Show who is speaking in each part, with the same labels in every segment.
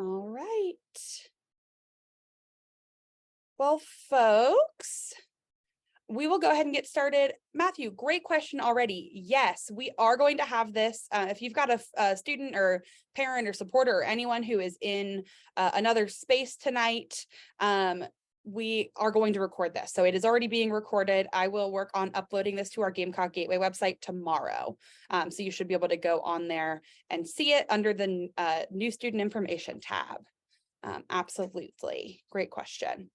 Speaker 1: All right. Well, folks, we will go ahead and get started. Matthew, great question already. Yes, we are going to have this. If you've got a student or parent or supporter or anyone who is in another space tonight, we are going to record this. So it is already being recorded. I will work on uploading this to our Gamecock Gateway website tomorrow. So you should be able to go on there and see it under the new student information tab. Absolutely. Great question.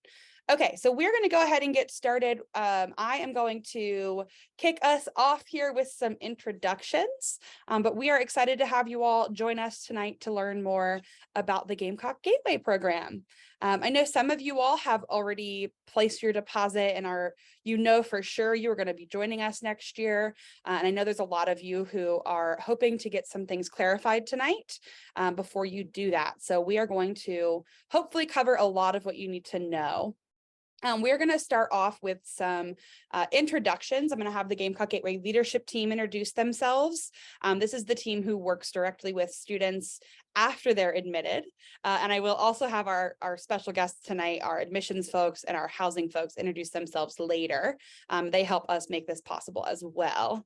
Speaker 1: Okay, so we're going to go ahead and get started. I am going to kick us off here with some introductions, but we are excited to have you all join us tonight to learn more about the Gamecock Gateway program. I know some of you all have already placed your deposit and for sure you are going to be joining us next year. And I know there's a lot of you who are hoping to get some things clarified tonight before you do that. So we are going to hopefully cover a lot of what you need to know. We're going to start off with some introductions. I'm going to have the Gamecock Gateway leadership team introduce themselves. This is the team who works directly with students after they're admitted. And I will also have our special guests tonight, our admissions folks and our housing folks, introduce themselves later. They help us make this possible as well.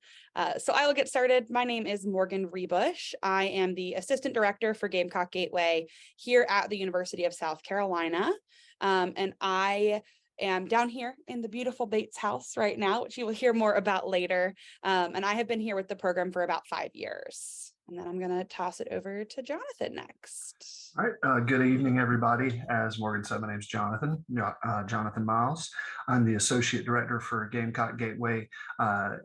Speaker 1: So I will get started. My name is Morgan Rebush. I am the assistant director for Gamecock Gateway here at the University of South Carolina. And I am down here in the beautiful Bates house right now, which you will hear more about later. And I have been here with the program for about 5 years. And then I'm going to toss it over to Jonathan next.
Speaker 2: All right. Good evening, everybody. As Morgan said, my name is Jonathan Miles. I'm the Associate Director for Gamecock Gateway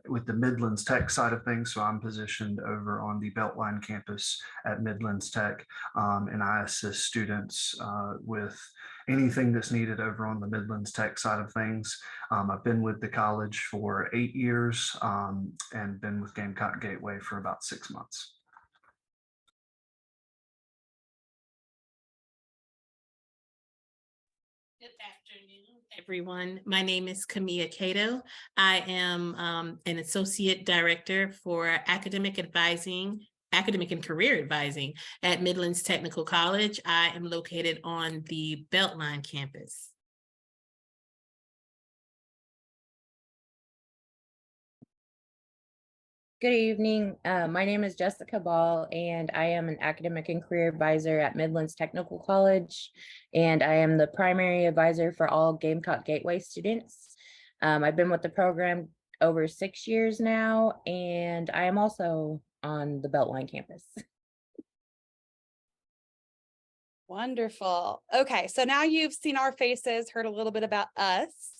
Speaker 2: with the Midlands Tech side of things. So I'm positioned over on the Beltline campus at Midlands Tech. And I assist students with anything that's needed over on the Midlands Tech side of things. I've been with the college for 8 years and been with Gamecock Gateway for about 6 months.
Speaker 3: Good afternoon, everyone. My name is Camilla Cato. I am an associate director for academic and career advising at Midlands Technical College. I am located on the Beltline campus.
Speaker 4: Good evening. My name is Jessica Ball, and I am an academic and career advisor at Midlands Technical College, and I am the primary advisor for all Gamecock Gateway students. I've been with the program over 6 years now, and I am also on the Beltline campus.
Speaker 1: Wonderful. Okay, so now you've seen our faces, heard a little bit about us.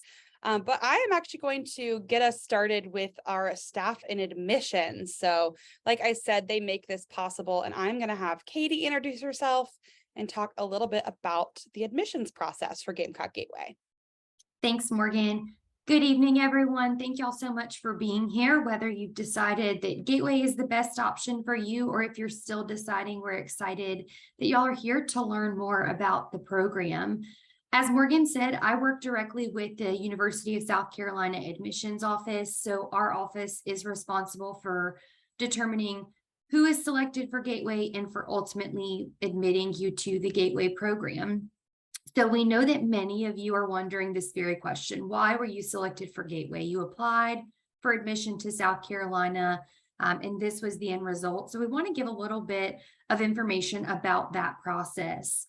Speaker 1: But I am actually going to get us started with our staff and admissions. So like I said, they make this possible, and I'm going to have Katie introduce herself and talk a little bit about the admissions process for Gamecock Gateway.
Speaker 5: Thanks, Morgan. Good evening, everyone. Thank y'all so much for being here. Whether you've decided that Gateway is the best option for you, or if you're still deciding, we're excited that y'all are here to learn more about the program. As Morgan said, I work directly with the University of South Carolina admissions office. So our office is responsible for determining who is selected for Gateway and for ultimately admitting you to the Gateway program. So we know that many of you are wondering this very question: why were you selected for Gateway? You applied for admission to South Carolina, and this was the end result. So we want to give a little bit of information about that process.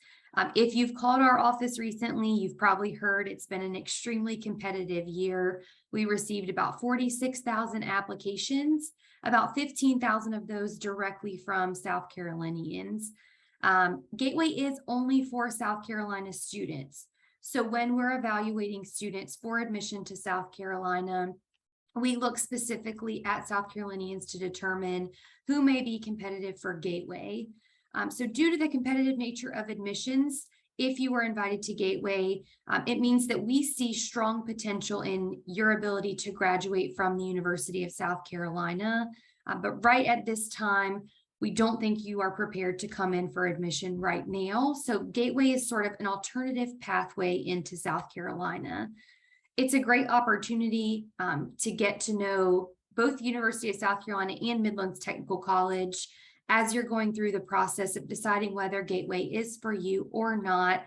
Speaker 5: If you've called our office recently, you've probably heard it's been an extremely competitive year. We received about 46,000 applications, about 15,000 of those directly from South Carolinians. Gateway is only for South Carolina students. So when we're evaluating students for admission to South Carolina, we look specifically at South Carolinians to determine who may be competitive for Gateway. So due to the competitive nature of admissions, if you were invited to Gateway, it means that we see strong potential in your ability to graduate from the University of South Carolina. But right at this time, we don't think you are prepared to come in for admission right now. So Gateway is sort of an alternative pathway into South Carolina. It's a great opportunity to get to know both the University of South Carolina and Midlands Technical College. as you're going through the process of deciding whether Gateway is for you or not,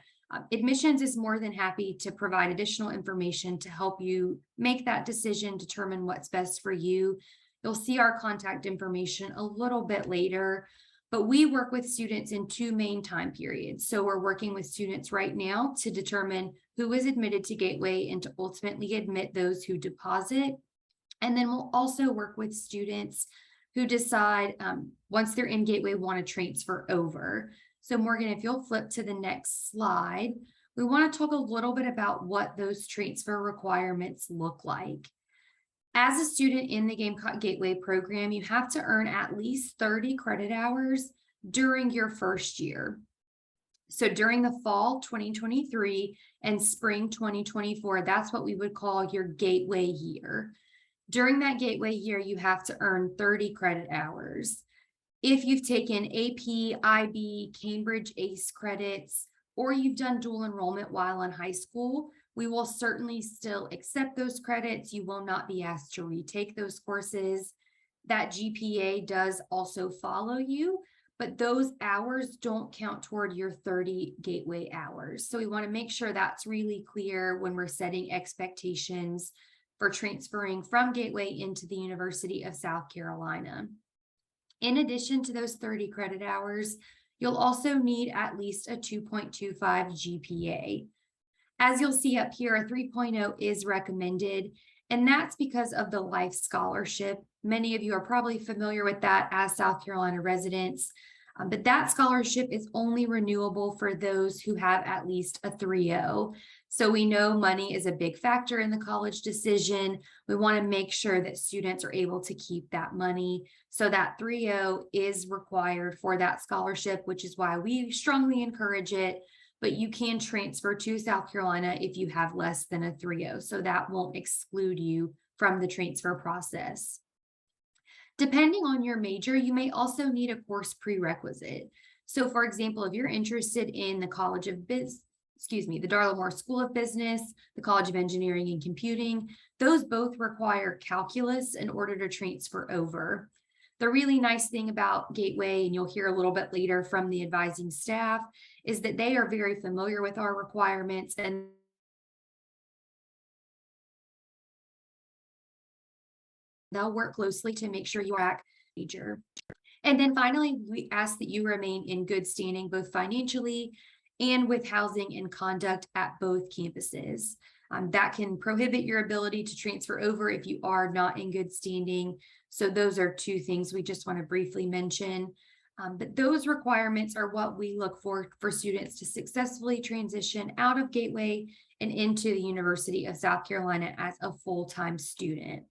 Speaker 5: admissions is more than happy to provide additional information to help you make that decision, determine what's best for you. You'll see our contact information a little bit later, but we work with students in 2 main time periods. So we're working with students right now to determine who is admitted to Gateway and to ultimately admit those who deposit. And then we'll also work with students who decide once they're in Gateway want to transfer over. So Morgan, if you'll flip to the next slide, we want to talk a little bit about what those transfer requirements look like. As a student in the Gamecock Gateway program, you have to earn at least 30 credit hours during your first year. So during the fall 2023 and spring 2024, that's what we would call your Gateway year. During that Gateway year, you have to earn 30 credit hours. If you've taken AP, IB, Cambridge ACE credits, or you've done dual enrollment while in high school, we will certainly still accept those credits. You will not be asked to retake those courses. That GPA does also follow you, but those hours don't count toward your 30 Gateway hours. So we want to make sure that's really clear when we're setting expectations for transferring from Gateway into the University of South Carolina. In addition to those 30 credit hours, you'll also need at least a 2.25 GPA. As you'll see up here, a 3.0 is recommended, and that's because of the Life Scholarship. Many of you are probably familiar with that as South Carolina residents, but that scholarship is only renewable for those who have at least a 3.0. So we know money is a big factor in the college decision. We want to make sure that students are able to keep that money. So that 3.0 is required for that scholarship, which is why we strongly encourage it. But you can transfer to South Carolina if you have less than a 3.0. So that won't exclude you from the transfer process. Depending on your major, you may also need a course prerequisite. So for example, if you're interested in the College of the Darla Moore School of Business, the College of Engineering and Computing, those both require calculus in order to transfer over. The really nice thing about Gateway, and you'll hear a little bit later from the advising staff, is that they are very familiar with our requirements and they'll work closely to make sure you are major. And then finally, we ask that you remain in good standing, both financially and with housing and conduct at both campuses. That can prohibit your ability to transfer over if you are not in good standing. So those are 2 things we just want to briefly mention. But those requirements are what we look for students to successfully transition out of Gateway and into the University of South Carolina as a full-time student.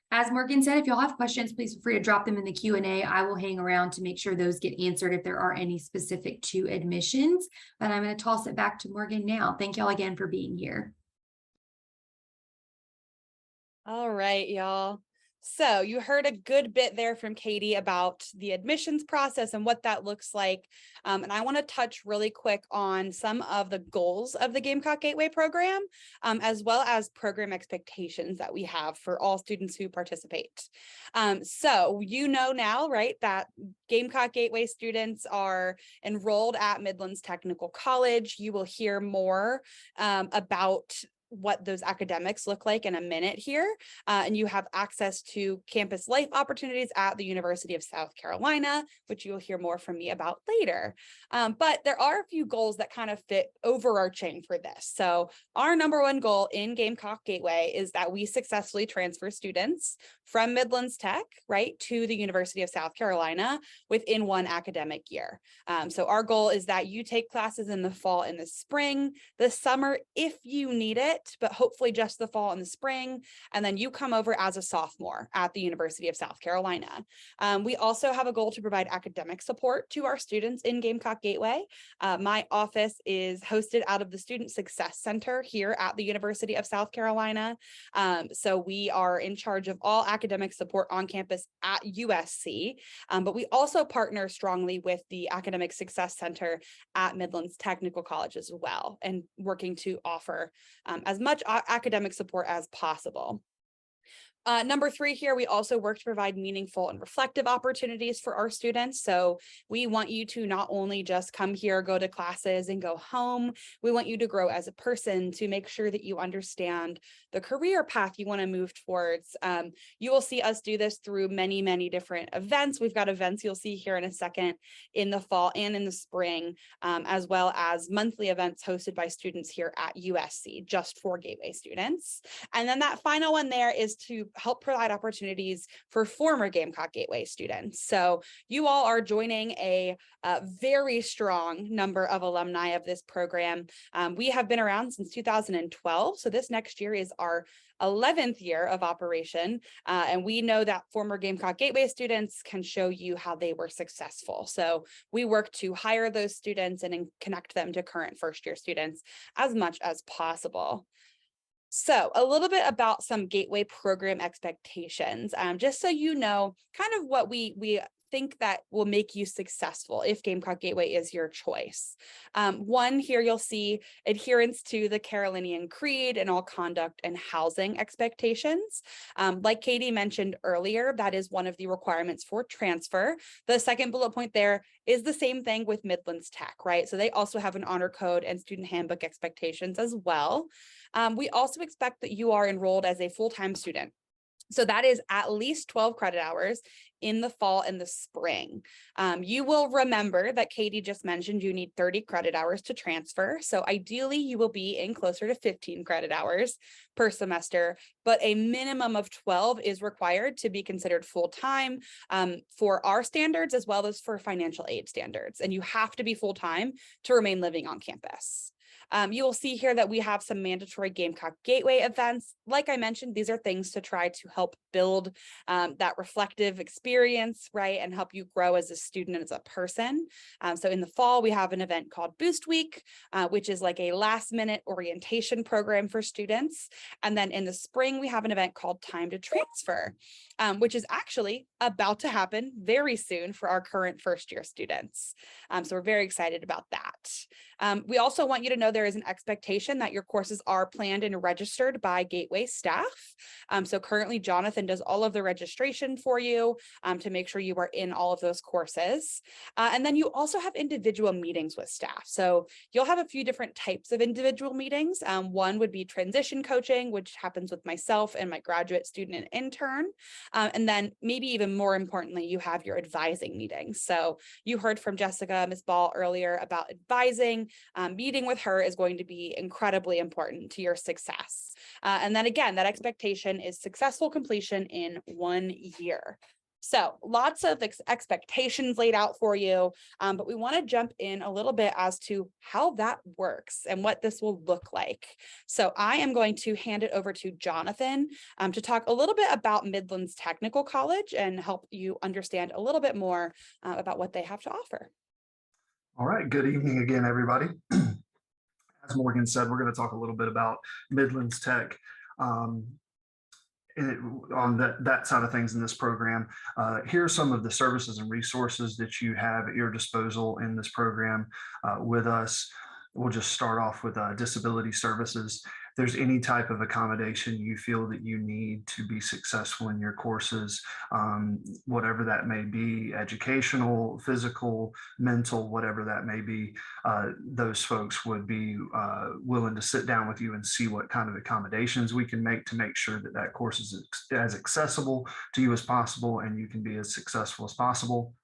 Speaker 5: As Morgan said, if y'all have questions, please feel free to drop them in the Q&A. I will hang around to make sure those get answered if there are any specific to admissions. But I'm going to toss it back to Morgan now. Thank y'all again for being here.
Speaker 1: All right, y'all. So you heard a good bit there from Katie about the admissions process and what that looks like. And I want to touch really quick on some of the goals of the Gamecock Gateway program, as well as program expectations that we have for all students who participate. So you know now, right, that Gamecock Gateway students are enrolled at Midlands Technical College. You will hear more about what those academics look like in a minute here. And you have access to campus life opportunities at the University of South Carolina, which you'll hear more from me about later. But there are a few goals that kind of fit overarching for this. So our number 1 goal in Gamecock Gateway is that we successfully transfer students from Midlands Tech, right, to the University of South Carolina within 1 academic year. So our goal is that you take classes in the fall and the spring, the summer, if you need it, but hopefully just the fall and the spring. And then you come over as a sophomore at the University of South Carolina. We also have a goal to provide academic support to our students in Gamecock Gateway. My office is hosted out of the Student Success Center here at the University of South Carolina. So we are in charge of all academic support on campus at USC, but we also partner strongly with the Academic Success Center at Midlands Technical College as well, and working to offer as much academic support as possible. Number 3 here, we also work to provide meaningful and reflective opportunities for our students. So we want you to not only just come here, go to classes and go home. We want you to grow as a person, to make sure that you understand the career path you want to move towards. You will see us do this through many, many different events. We've got events you'll see here in a second in the fall and in the spring, as well as monthly events hosted by students here at USC, just for Gateway students. And then that final one there is to help provide opportunities for former Gamecock Gateway students. So you all are joining a very strong number of alumni of this program. We have been around since 2012. So this next year is our 11th year of operation. And we know that former Gamecock Gateway students can show you how they were successful. So we work to hire those students and connect them to current first-year students as much as possible. So a little bit about some Gateway program expectations, just so you know kind of what we think that will make you successful if Gamecock Gateway is your choice. One, here you'll see adherence to the Carolinian Creed and all conduct and housing expectations. Like Katie mentioned earlier, that is one of the requirements for transfer. The second bullet point there is the same thing with Midlands Tech, right? So they also have an honor code and student handbook expectations as well. We also expect that you are enrolled as a full-time student. So that is at least 12 credit hours in the fall and the spring. You will remember that Katie just mentioned you need 30 credit hours to transfer. So ideally you will be in closer to 15 credit hours per semester, but a minimum of 12 is required to be considered full-time for our standards, as well as for financial aid standards. And you have to be full-time to remain living on campus. You will see here that we have some mandatory Gamecock Gateway events. Like I mentioned, these are things to try to help build that reflective experience, right, and help you grow as a student and as a person. So in the fall, we have an event called Boost Week, which is like a last-minute orientation program for students. And then in the spring, we have an event called Time to Transfer, which is actually about to happen very soon for our current first-year students. So we're very excited about that. We also want you to know there is an expectation that your courses are planned and registered by Gateway staff. So currently Jonathan does all of the registration for you to make sure you are in all of those courses. And then you also have individual meetings with staff. So you'll have a few different types of individual meetings. One would be transition coaching, which happens with myself and my graduate student and intern. And then maybe even more importantly, you have your advising meetings. So you heard from Jessica, Ms. Ball earlier about advising. Meeting with her is going to be incredibly important to your success. And then again, that expectation is successful completion in 1 year. So lots of expectations laid out for you, but we want to jump in a little bit as to how that works and what this will look like. So I am going to hand it over to Jonathan to talk a little bit about Midlands Technical College and help you understand a little bit more about what they have to offer.
Speaker 2: All right, good evening again, everybody. As Morgan said, we're going to talk a little bit about Midlands Tech on that side of things in this program. Here are some of the services and resources that you have at your disposal in this program with us. We'll just start off with disability services. If there's any type of accommodation you feel that you need to be successful in your courses, whatever that may be, educational, physical, mental, whatever that may be, those folks would be willing to sit down with you and see what kind of accommodations we can make to make sure that that course is as accessible to you as possible and you can be as successful as possible.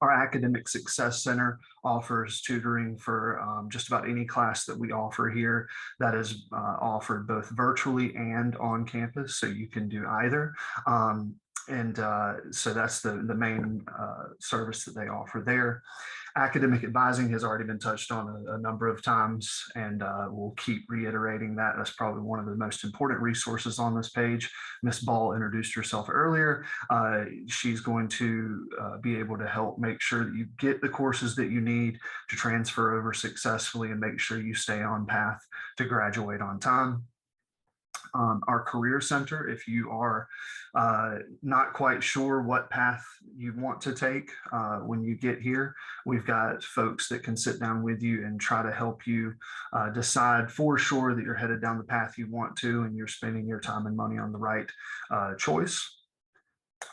Speaker 2: Our Academic Success Center offers tutoring for just about any class that we offer here. That is offered both virtually and on campus, so you can do either. So that's the main service that they offer there. Academic advising has already been touched on a number of times, and we'll keep reiterating that. That's probably one of the most important resources on this page. Ms. Ball introduced herself earlier. She's going to be able to help make sure that you get the courses that you need to transfer over successfully and make sure you stay on path to graduate on time. Our career center, if you are not quite sure what path you want to take when you get here, we've got folks that can sit down with you and try to help you decide for sure that you're headed down the path you want to and you're spending your time and money on the right choice.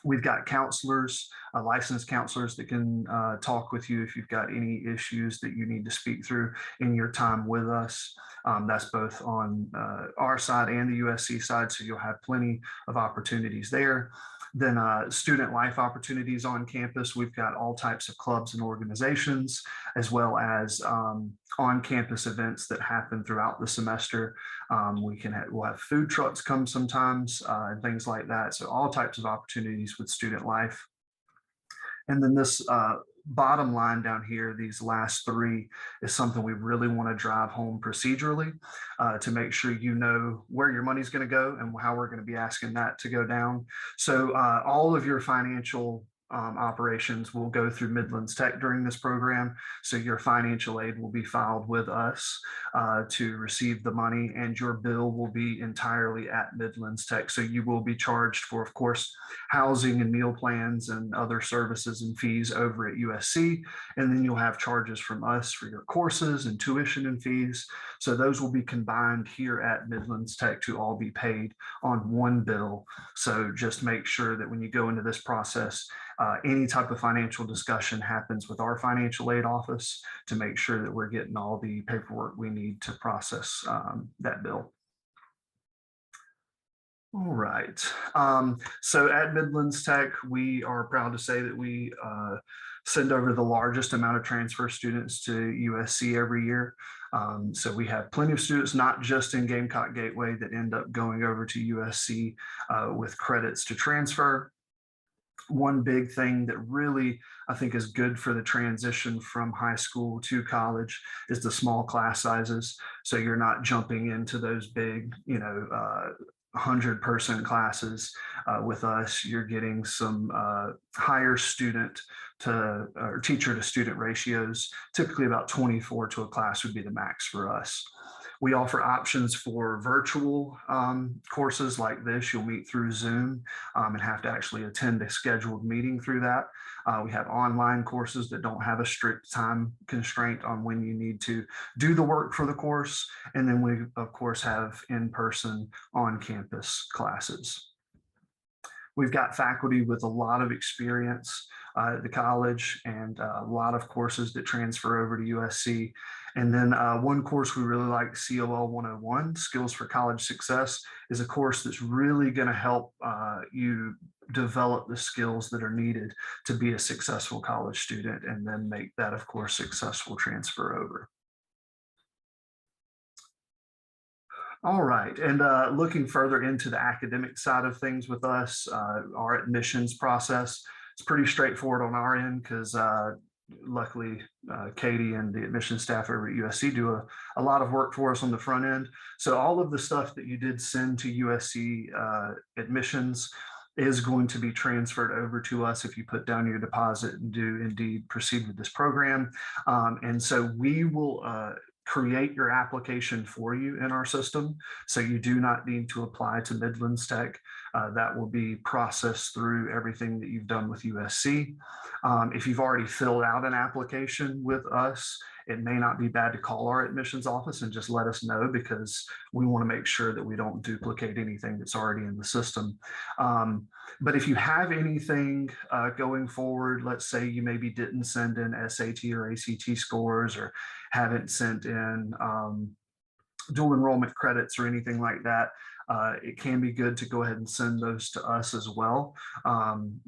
Speaker 2: We've got counselors, licensed counselors that can talk with you if you've got any issues that you need to speak through in your time with us. That's both on our side and the USC side, so you'll have plenty of opportunities there. Then student life opportunities on campus. We've got all types of clubs and organizations, as well as on-campus events that happen throughout the semester. We'll have food trucks come sometimes and things like that. So all types of opportunities with student life. And then this bottom line down here, these last three, is something we really want to drive home procedurally to make sure you know where your money's going to go and how we're going to be asking that to go down. So all of your financial operations will go through Midlands Tech during this program. So your financial aid will be filed with us to receive the money, and your bill will be entirely at Midlands Tech. So you will be charged for, of course, housing and meal plans and other services and fees over at USC. And then you'll have charges from us for your courses and tuition and fees. So those will be combined here at Midlands Tech to all be paid on one bill. So just make sure that when you go into this process, any type of financial discussion happens with our financial aid office to make sure that we're getting all the paperwork we need to process that bill. All right. So at Midlands Tech, we are proud to say that we send over the largest amount of transfer students to USC every year. So we have plenty of students, not just in Gamecock Gateway, that end up going over to USC with credits to transfer. One big thing that really, I think, is good for the transition from high school to college is the small class sizes. So you're not jumping into those big, 100-person classes with us. You're getting some higher student to or teacher to student ratios. Typically about 24 to a class would be the max for us. We offer options for virtual courses like this. You'll meet through Zoom and have to actually attend a scheduled meeting through that. We have online courses that don't have a strict time constraint on when you need to do the work for the course. And then we, of course, have in-person on-campus classes. We've got faculty with a lot of experience at the college and a lot of courses that transfer over to USC. And then one course we really like, COL 101, Skills for College Success, is a course that's really going to help you develop the skills that are needed to be a successful college student, and then make that, of course, successful transfer over. All right, and looking further into the academic side of things with us, our admissions process, it's pretty straightforward on our end because luckily Katie and the admissions staff over at USC do a lot of work for us on the front end. So all of the stuff that you did send to USC admissions is going to be transferred over to us if you put down your deposit and do indeed proceed with this program. And so we will create your application for you in our system. So you do not need to apply to Midlands Tech. That will be processed through everything that you've done with USC. If you've already filled out an application with us, it may not be bad to call our admissions office and just let us know, because we want to make sure that we don't duplicate anything that's already in the system. But if you have anything going forward, let's say you maybe didn't send in SAT or ACT scores, or haven't sent in dual enrollment credits or anything like that, it can be good to go ahead and send those to us as well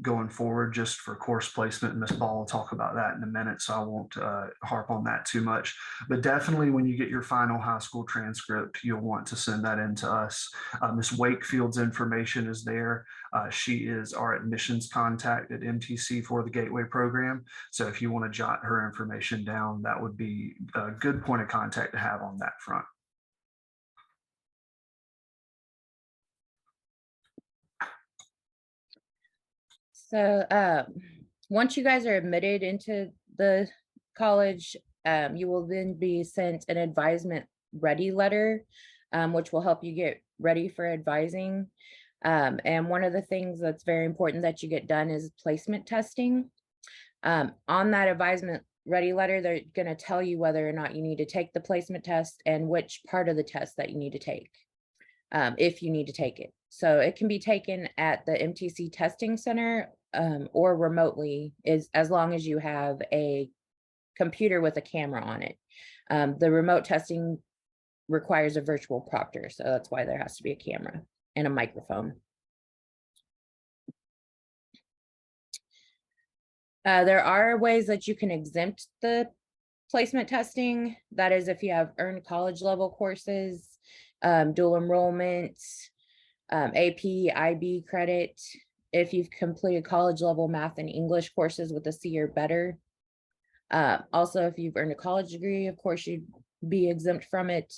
Speaker 2: going forward, just for course placement. And Ms. Ball will talk about that in a minute, so I won't harp on that too much. But definitely when you get your final high school transcript, you'll want to send that in to us. Ms. Wakefield's information is there. She is our admissions contact at MTC for the Gateway program. So if you want to jot her information down, that would be a good point of contact to have on that front.
Speaker 4: So once you guys are admitted into the college, you will then be sent an advisement ready letter. which will help you get ready for advising. And one of the things that's very important that you get done is placement testing. On that advisement ready letter, they're going to tell you whether or not you need to take the placement test and which part of the test that you need to take, if you need to take it. So it can be taken at the MTC testing center or remotely, as long as you have a computer with a camera on it. The remote testing requires a virtual proctor, so that's why there has to be a camera and a microphone. There are ways that you can exempt the placement testing. That is, if you have earned college level courses, dual enrollment, AP, IB credit, if you've completed college level math and English courses with a C or better. Also, if you've earned a college degree, of course, you'd be exempt from it.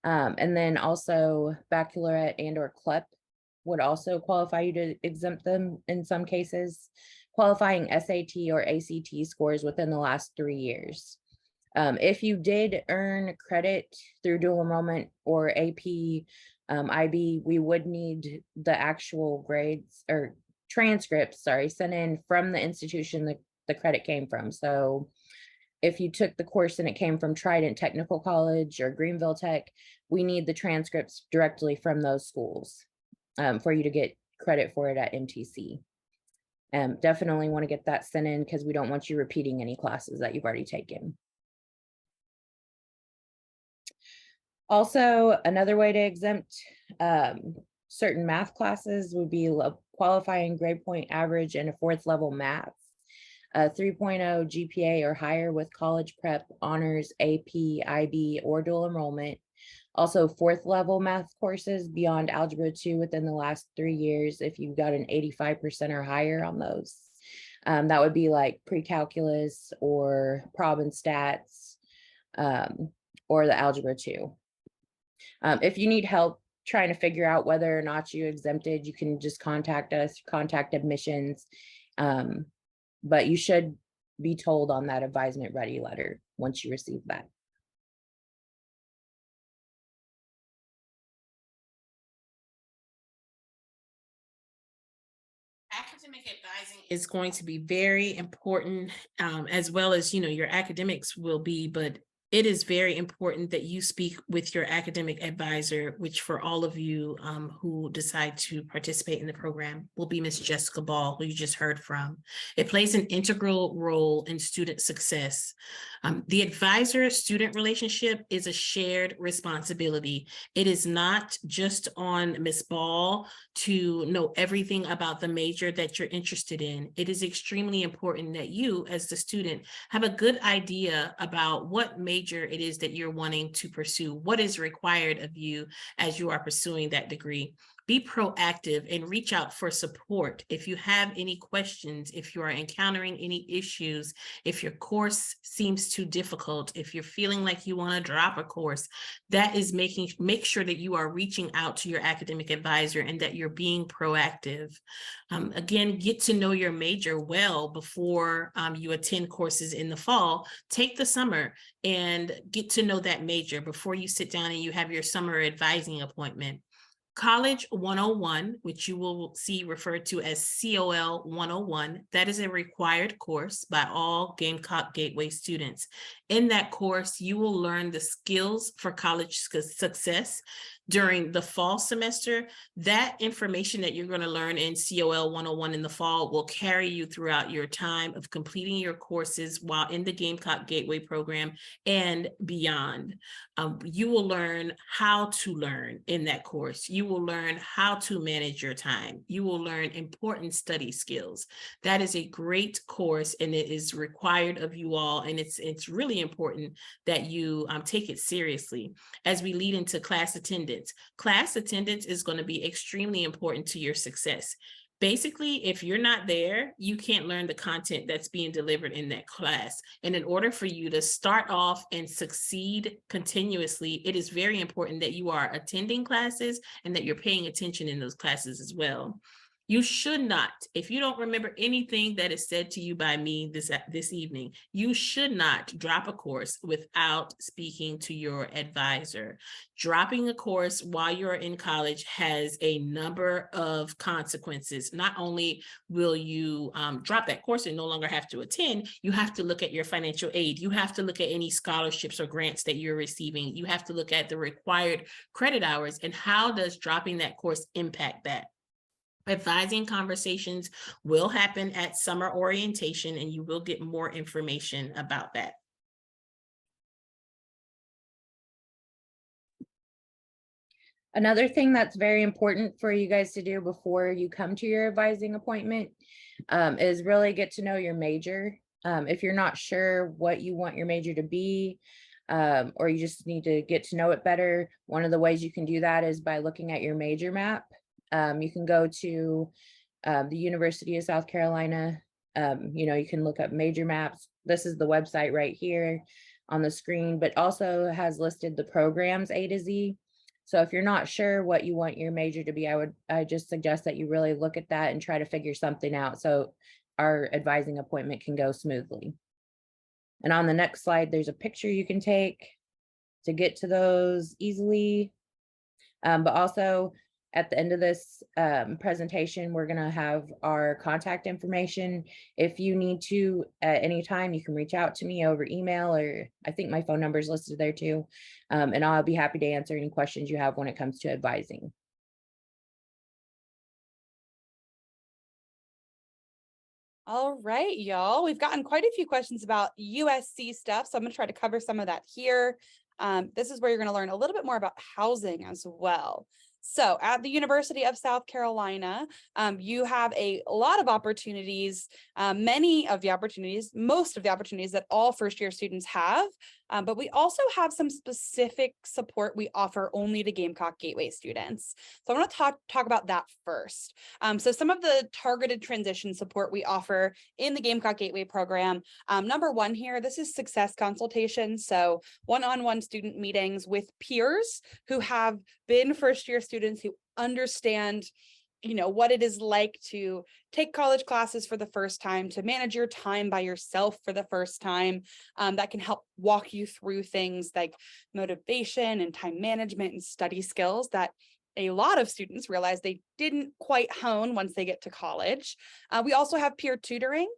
Speaker 4: And then also baccalaureate and or CLEP would also qualify you to exempt them in some cases. Qualifying SAT or ACT scores within the last 3 years. If you did earn credit through dual enrollment or AP, IB, we would need the actual grades or transcripts, sent in from the institution that the credit came from. So if you took the course and it came from Trident Technical College or Greenville Tech, we need the transcripts directly from those schools for you to get credit for it at MTC. Definitely want to get that sent in because we don't want you repeating any classes that you've already taken. Also, another way to exempt certain math classes would be a qualifying grade point average in a 4th level math, 3.0 GPA or higher with college prep, honors, AP, IB, or dual enrollment. Also 4th level math courses beyond Algebra 2 within the last 3 years if you've got an 85% or higher on those. That would be like pre-calculus or prob and stats, or the Algebra 2. If you need help trying to figure out whether or not you exempted, you can just contact us, contact admissions. But you should be told on that advisement ready letter once you receive that.
Speaker 3: Academic advising is going to be very important, as well as, your academics will be, but it is very important that you speak with your academic advisor, which for all of you who decide to participate in the program will be Ms. Jessica Ball, who you just heard from. It plays an integral role in student success. The advisor-student relationship is a shared responsibility. It is not just on Ms. Ball to know everything about the major that you're interested in. It is extremely important that you, as the student, have a good idea about what major it is that you're wanting to pursue, what is required of you as you are pursuing that degree. Be proactive and reach out for support. If you have any questions, if you are encountering any issues, if your course seems too difficult, if you're feeling like you want to drop a course, that is make sure that you are reaching out to your academic advisor and that you're being proactive. Again, get to know your major well before you attend courses in the fall. Take the summer and get to know that major before you sit down and you have your summer advising appointment. College 101, which you will see referred to as COL 101, that is a required course by all Gamecock Gateway students. In that course, you will learn the skills for college success during the fall semester. That information that you're going to learn in COL 101 in the fall will carry you throughout your time of completing your courses while in the Gamecock Gateway program and beyond. You will learn how to learn in that course. You will learn how to manage your time. You will learn important study skills. That is a great course and it is required of you all. And it's really important that you take it seriously. As we lead into class attendance. Class attendance is going to be extremely important to your success. Basically, if you're not there, you can't learn the content that's being delivered in that class. And in order for you to start off and succeed continuously, it is very important that you are attending classes and that you're paying attention in those classes as well. You should not, if you don't remember anything that is said to you by me this evening, you should not drop a course without speaking to your advisor. Dropping a course while you're in college has a number of consequences. Not only will you drop that course and no longer have to attend, you have to look at your financial aid. You have to look at any scholarships or grants that you're receiving. You have to look at the required credit hours and how does dropping that course impact that. Advising conversations will happen at summer orientation, and you will get more information about that.
Speaker 4: Another thing that's very important for you guys to do before you come to your advising appointment is really get to know your major. If you're not sure what you want your major to be, or you just need to get to know it better, one of the ways you can do that is by looking at your major map. You can go to the University of South Carolina. You can look up major maps. This is the website right here on the screen, but also has listed the programs A to Z. So if you're not sure what you want your major to be, I just suggest that you really look at that and try to figure something out so our advising appointment can go smoothly. And on the next slide, there's a picture you can take to get to those easily. But also at the end of this presentation, we're going to have our contact information. If you need to at any time, you can reach out to me over email, or I think my phone number is listed there too. And I'll be happy to answer any questions you have when it comes to advising.
Speaker 1: All right, y'all. We've gotten quite a few questions about USC stuff, so I'm going to try to cover some of that here. This is where you're going to learn a little bit more about housing as well. So at the University of South Carolina, you have a lot of opportunities, most of the opportunities that all first-year students have, but we also have some specific support we offer only to Gamecock Gateway students. So I want to talk about that first. So some of the targeted transition support we offer in the Gamecock Gateway program, number one here, this is success consultations. So one-on-one student meetings with peers who have been first-year students who understand what it is like to take college classes for the first time, to manage your time by yourself for the first time, that can help walk you through things like motivation and time management and study skills that a lot of students realize they didn't quite hone once they get to college. We also have peer tutoring.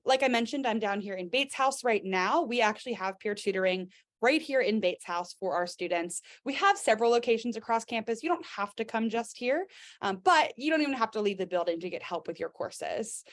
Speaker 1: Like I mentioned, I'm down here in Bates House right now. We actually have peer tutoring right here in Bates House for our students. We have several locations across campus. You don't have to come just here, but you don't even have to leave the building to get help with your courses.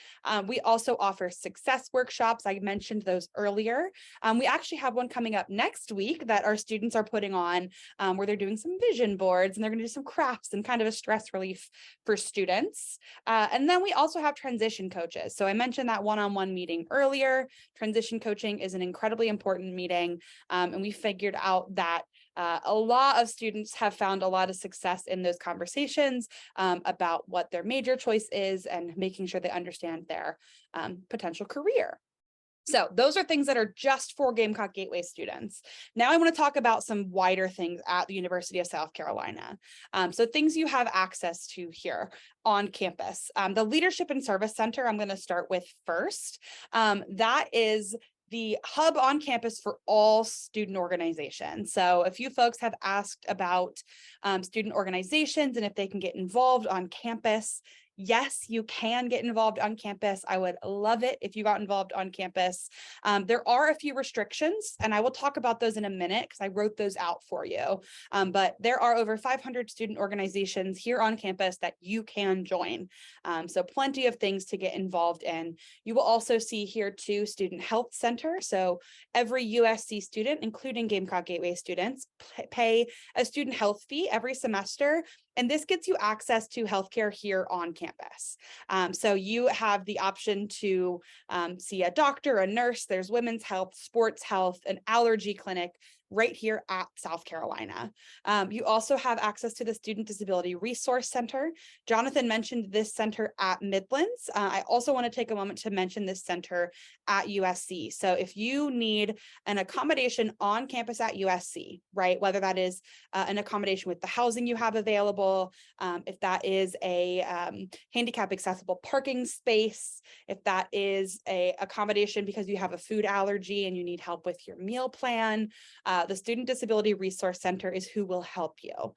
Speaker 1: We also offer success workshops. I mentioned those earlier. We actually have one coming up next week that our students are putting on where they're doing some vision boards and they're going to do some crafts and kind of a stress relief for students. And then we also have transition coaches. So I mentioned that one-on-one meeting earlier. Transition coaching is an incredibly important meeting. And we figured out that a lot of students have found a lot of success in those conversations about what their major choice is and making sure they understand their potential career. So those are things that are just for Gamecock Gateway students. Now I want to talk about some wider things at the University of South Carolina. So things you have access to here on campus. The Leadership and Service Center, I'm going to start with first. That is the hub on campus for all student organizations. So a few folks have asked about student organizations and if they can get involved on campus. Yes, you can get involved on campus. I would love it if you got involved on campus. There are a few restrictions, and I will talk about those in a minute because I wrote those out for you. But there are over 500 student organizations here on campus that you can join. So plenty of things to get involved in. You will also see here too, Student Health Center. So every USC student, including Gamecock Gateway students, pay a student health fee every semester. And this gets you access to healthcare here on campus. So you have the option to see a doctor, a nurse, there's women's health, sports health, an allergy clinic, right here at South Carolina. You also have access to the Student Disability Resource Center. Jonathan mentioned this center at Midlands. I also want to take a moment to mention this center at USC. So if you need an accommodation on campus at USC, right, whether that is an accommodation with the housing you have available, if that is a handicap accessible parking space, if that is a accommodation because you have a food allergy and you need help with your meal plan, the Student Disability Resource Center is who will help you.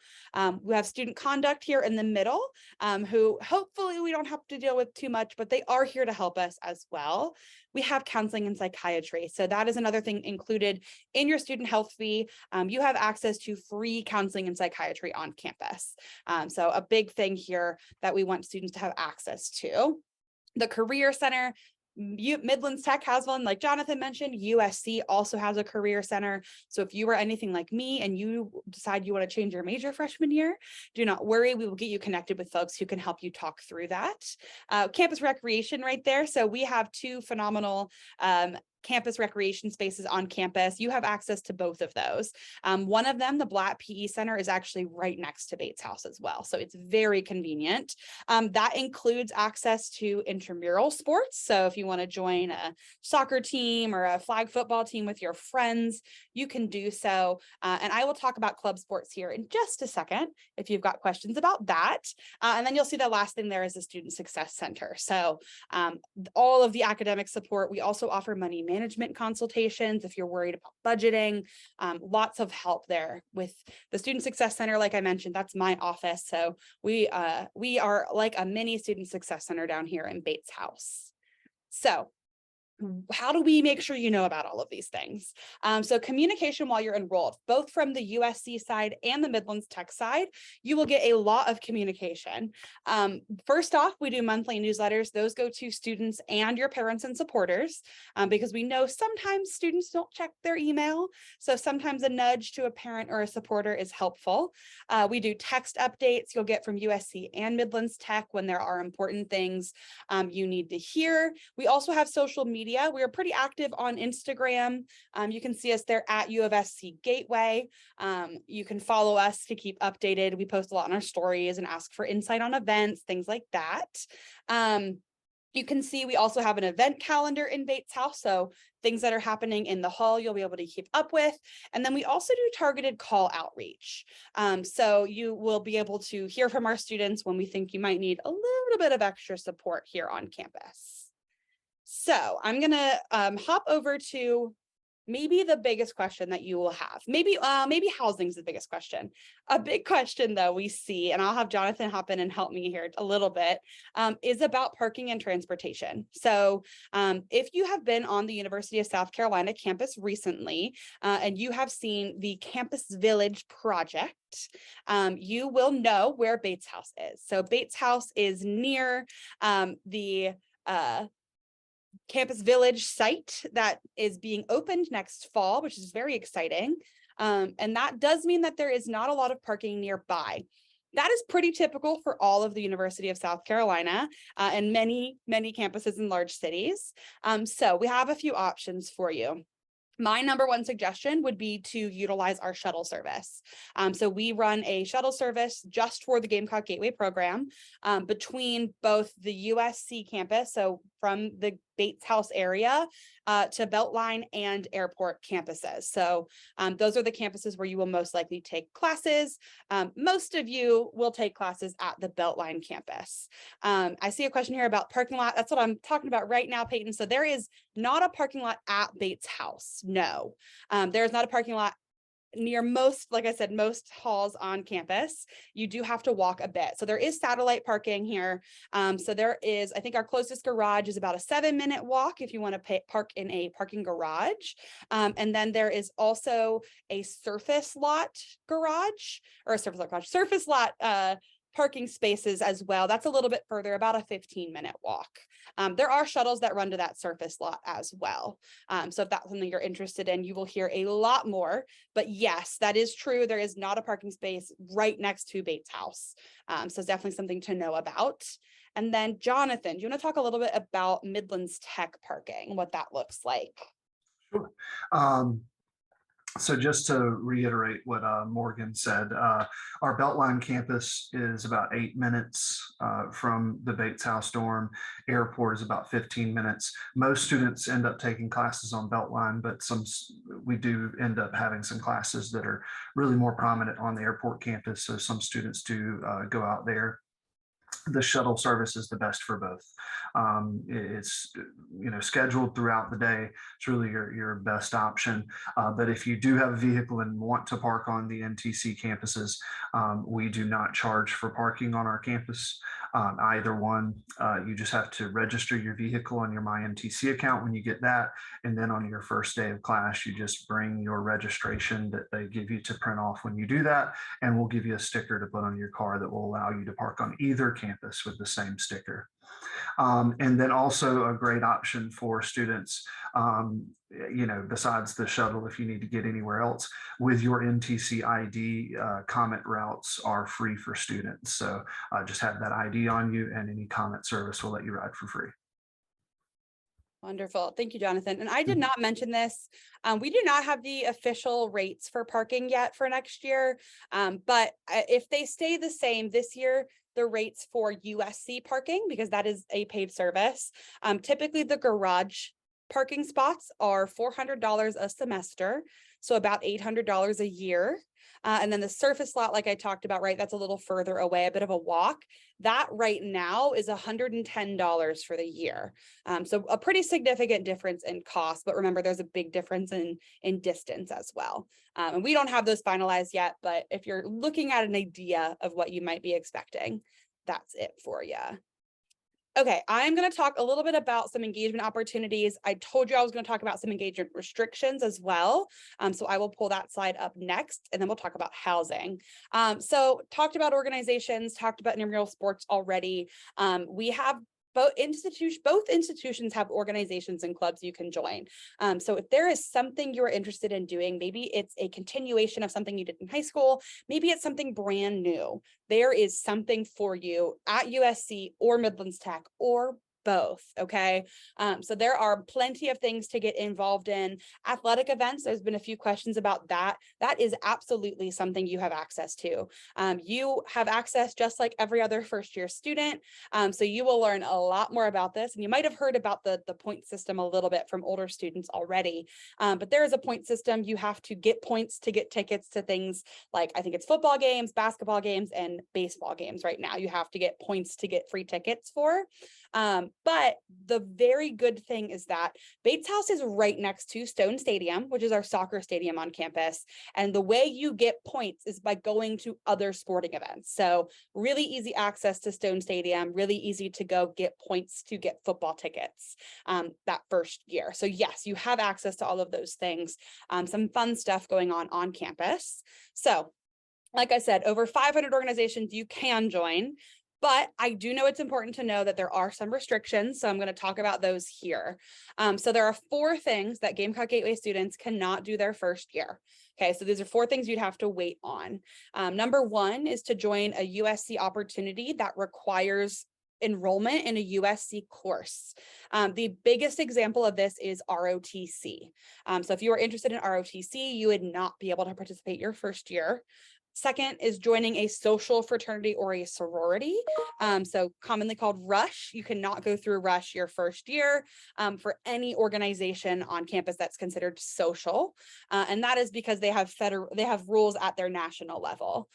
Speaker 1: We have student conduct here in the middle, who hopefully we don't have to deal with too much, but they are here to help us as well. We have counseling and psychiatry. So that is another thing included in your student health fee. You have access to free counseling and psychiatry on campus. So a big thing here that we want students to have access to. The Career Center, Midlands Tech has one, like Jonathan mentioned. USC also has a career center. So if you are anything like me and you decide you want to change your major freshman year, do not worry. We will get you connected with folks who can help you talk through that. Campus recreation right there. So we have two phenomenal campus recreation spaces on campus. You have access to both of those. One of them, the Blatt PE Center, is actually right next to Bates House as well. So it's very convenient. That includes access to intramural sports. So if you want to join a soccer team or a flag football team with your friends, you can do so. And I will talk about club sports here in just a second if you've got questions about that. And then you'll see the last thing there is the Student Success Center. So all of the academic support. We also offer money management consultations if you're worried about budgeting. Lots of help there with the Student Success Center. Like I mentioned, that's my office. So we are like a mini Student Success Center down here in Bates House. So how do we make sure you know about all of these things? So communication while you're enrolled, both from the USC side and the Midlands Tech side, you will get a lot of communication. First off, we do monthly newsletters. Those go to students and your parents and supporters, because we know sometimes students don't check their email. So sometimes a nudge to a parent or a supporter is helpful. We do text updates you'll get from USC and Midlands Tech when there are important things you need to hear. We also have social media. We are pretty active on Instagram. You can see us there at U of SC Gateway. You can follow us to keep updated. We post a lot on our stories and ask for insight on events, things like that. You can see we also have an event calendar in Bates House. So things that are happening in the hall, you'll be able to keep up with. And then we also do targeted call outreach. So you will be able to hear from our students when we think you might need a little bit of extra support here on campus. So I'm going to hop over to maybe the biggest question that you will have. Maybe housing is the biggest question. A big question though we see, and I'll have Jonathan hop in and help me here a little bit, is about parking and transportation. So if you have been on the University of South Carolina campus recently, and you have seen the Campus Village project, you will know where Bates House is. So Bates House is near the Campus Village site that is being opened next fall, which is very exciting. And that does mean that there is not a lot of parking nearby. That is pretty typical for all of the University of South Carolina and many, many campuses in large cities. So we have a few options for you. My number one suggestion would be to utilize our shuttle service. So we run a shuttle service just for the Gamecock Gateway program between both the USC campus, so from the Bates House area to Beltline and airport campuses. So those are the campuses where you will most likely take classes. Most of you will take classes at the Beltline campus. I see a question here about parking lot. That's what I'm talking about right now, Peyton. So there is not a parking lot at Bates House. No, there is not a parking lot near most, like I said, most halls on campus. You do have to walk a bit. So there is satellite parking here. So there is, I think our closest garage is about a 7-minute walk if you want to park in a parking garage. And then there is also a surface lot garage or a surface lot parking spaces as well. That's a little bit further, about a 15-minute walk. There are shuttles that run to that surface lot as well. So if that's something you're interested in, you will hear a lot more. But yes, that is true. There is not a parking space right next to Bates House. So it's definitely something to know about. And then Jonathan, do you want to talk a little bit about Midlands Tech parking, what that looks like?
Speaker 2: Sure. So just to reiterate what Morgan said, our Beltline campus is about 8 minutes from the Bates House dorm. Airport is about 15 minutes. Most students end up taking classes on Beltline, but we do end up having some classes that are really more prominent on the airport campus. So some students do go out there. The shuttle service is the best for both. It's scheduled throughout the day. It's really your best option. But if you do have a vehicle and want to park on the NTC campuses, we do not charge for parking on our campus. Either one, you just have to register your vehicle on your MyNTC account when you get that, and then on your first day of class, you just bring your registration that they give you to print off when you do that, and we'll give you a sticker to put on your car that will allow you to park on either campus with the same sticker. And then also a great option for students, besides the shuttle, if you need to get anywhere else, with your NTC ID, comment routes are free for students. So just have that ID on you, and any comment service will let you ride for free.
Speaker 1: Wonderful. Thank you, Jonathan. And I did not mention this. We do not have the official rates for parking yet for next year. But if they stay the same this year, the rates for USC parking, because that is a paid service, typically the garage parking spots are $400 a semester, so about $800 a year. And then the surface lot, like I talked about, right, that's a little further away, a bit of a walk. That right now is $110 for the year. So a pretty significant difference in cost, but remember, there's a big difference in distance as well. And we don't have those finalized yet, but if you're looking at an idea of what you might be expecting, that's it for you. Okay, I'm going to talk a little bit about some engagement opportunities. I told you I was going to talk about some engagement restrictions as well. So I will pull that slide up next, and then we'll talk about housing. So talked about organizations, talked about intramural sports already. We have both institutions have organizations and clubs you can join. So if there is something you're interested in doing, maybe it's a continuation of something you did in high school, maybe it's something brand new, there is something for you at USC or Midlands Tech or both. Okay. So there are plenty of things to get involved in. Athletic events, there's been a few questions about that. That is absolutely something you have access to. You have access just like every other first year student. So you will learn a lot more about this. And you might have heard about the point system a little bit from older students already. But there is a point system. You have to get points to get tickets to things like, I think it's football games, basketball games, and baseball games right now. You have to get points to get free tickets for. But the very good thing is that Bates House is right next to Stone Stadium, which is our soccer stadium on campus. And the way you get points is by going to other sporting events. So really easy access to Stone Stadium, really easy to go get points to get football tickets that first year. So yes, you have access to all of those things, some fun stuff going on campus. So like I said, over 500 organizations you can join. But I do know it's important to know that there are some restrictions, so I'm going to talk about those here. So there are 4 things that Gamecock Gateway students cannot do their first year. Okay, so these are 4 things you'd have to wait on. Number 1 is to join a USC opportunity that requires enrollment in a USC course. The biggest example of this is ROTC. So if you are interested in ROTC, you would not be able to participate your first year. Second is joining a social fraternity or a sorority, so commonly called Rush. You cannot go through Rush your first year for any organization on campus that's considered social, and that is because they have rules at their national level.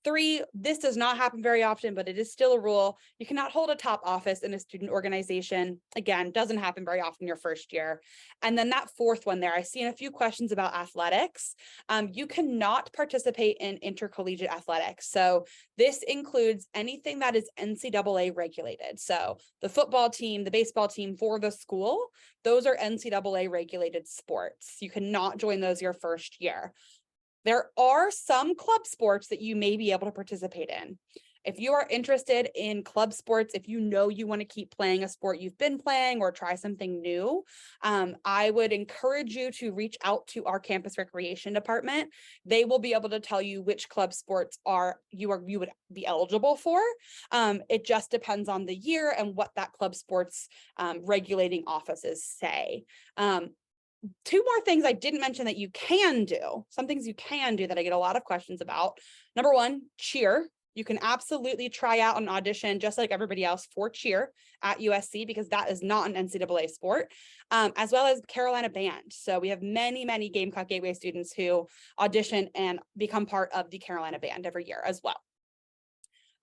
Speaker 1: 3, this does not happen very often, but it is still a rule. You cannot hold a top office in a student organization. Again, doesn't happen very often your first year. And then that 4th one there, I've seen a few questions about athletics. You cannot participate in intercollegiate athletics. So this includes anything that is NCAA regulated. So the football team, the baseball team for the school, those are NCAA regulated sports. You cannot join those your first year. There are some club sports that you may be able to participate in. If you are interested in club sports, if you know you want to keep playing a sport you've been playing or try something new, I would encourage you to reach out to our campus recreation department. They will be able to tell you which club sports you would be eligible for. It just depends on the year and what that club sports regulating offices say. two more things I didn't mention that you can do, some things you can do that I get a lot of questions about. Number one, cheer. You can absolutely try out an audition just like everybody else for cheer at USC, because that is not an NCAA sport, as well as Carolina band. So we have many, many Gamecock Gateway students who audition and become part of the Carolina band every year as well.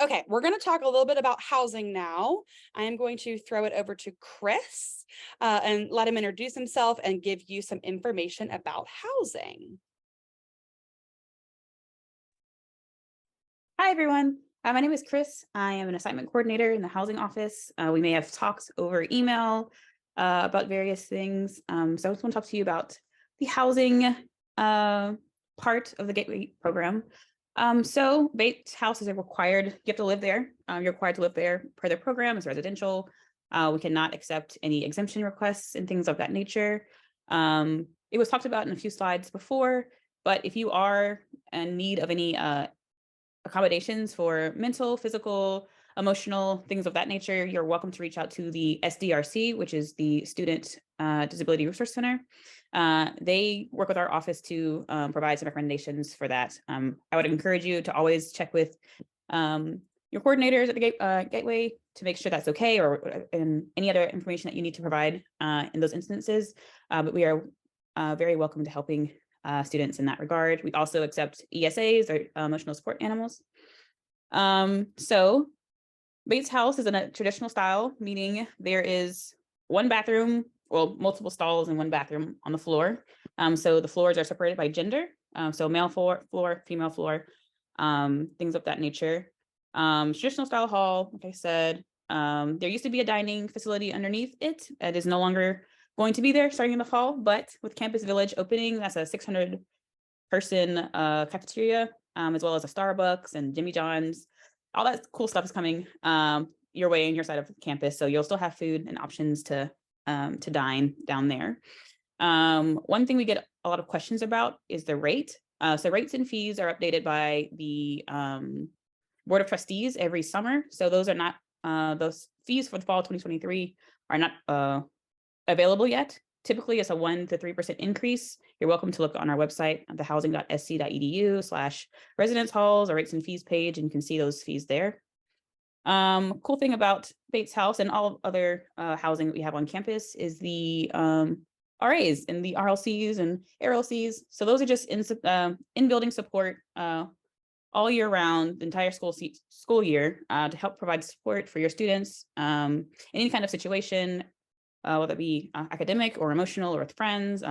Speaker 1: Okay, we're going to talk a little bit about housing now. I am going to throw it over to Chris and let him introduce himself and give you some information about housing.
Speaker 6: Hi, everyone. My name is Chris. I am an assignment coordinator in the housing office. We may have talks over email about various things. So I just want to talk to you about the housing part of the Gateway program. So Bates House is required, you have to live there. You're required to live there per their program. It's residential. We cannot accept any exemption requests and things of that nature. It was talked about in a few slides before, but if you are in need of any accommodations for mental, physical, emotional, things of that nature, you're welcome to reach out to the SDRC, which is the Student Disability Resource Center. They work with our office to provide some recommendations for that. I would encourage you to always check with your coordinators at the Gateway to make sure that's okay, or any other information that you need to provide in those instances. But we are very welcome to helping students in that regard. We also accept ESAs, or emotional support animals. So Bates House is in a traditional style, meaning there is one bathroom, well, multiple stalls and one bathroom on the floor. So the floors are separated by gender. So male floor, female floor, things of that nature. Traditional style hall, like I said. There used to be a dining facility underneath it. It is no longer going to be there starting in the fall, but with Campus Village opening, that's a 600 person cafeteria, as well as a Starbucks and Jimmy John's. All that cool stuff is coming your way in your side of campus. So you'll still have food and options to dine down there. One thing we get a lot of questions about is the rate. So rates and fees are updated by the Board of Trustees every summer. So those are not, those fees for the fall 2023 are not available yet. Typically, it's a 1% to 3% increase. You're welcome to look on our website at thehousing.sc.edu/residence halls or rates and fees page, and you can see those fees there. Cool thing about Bates House and all other housing that we have on campus is the RAs and the RLCs and RLCs. So those are just in-building support all year round, the entire school year, to help provide support for your students in any kind of situation, whether it be academic or emotional or with friends,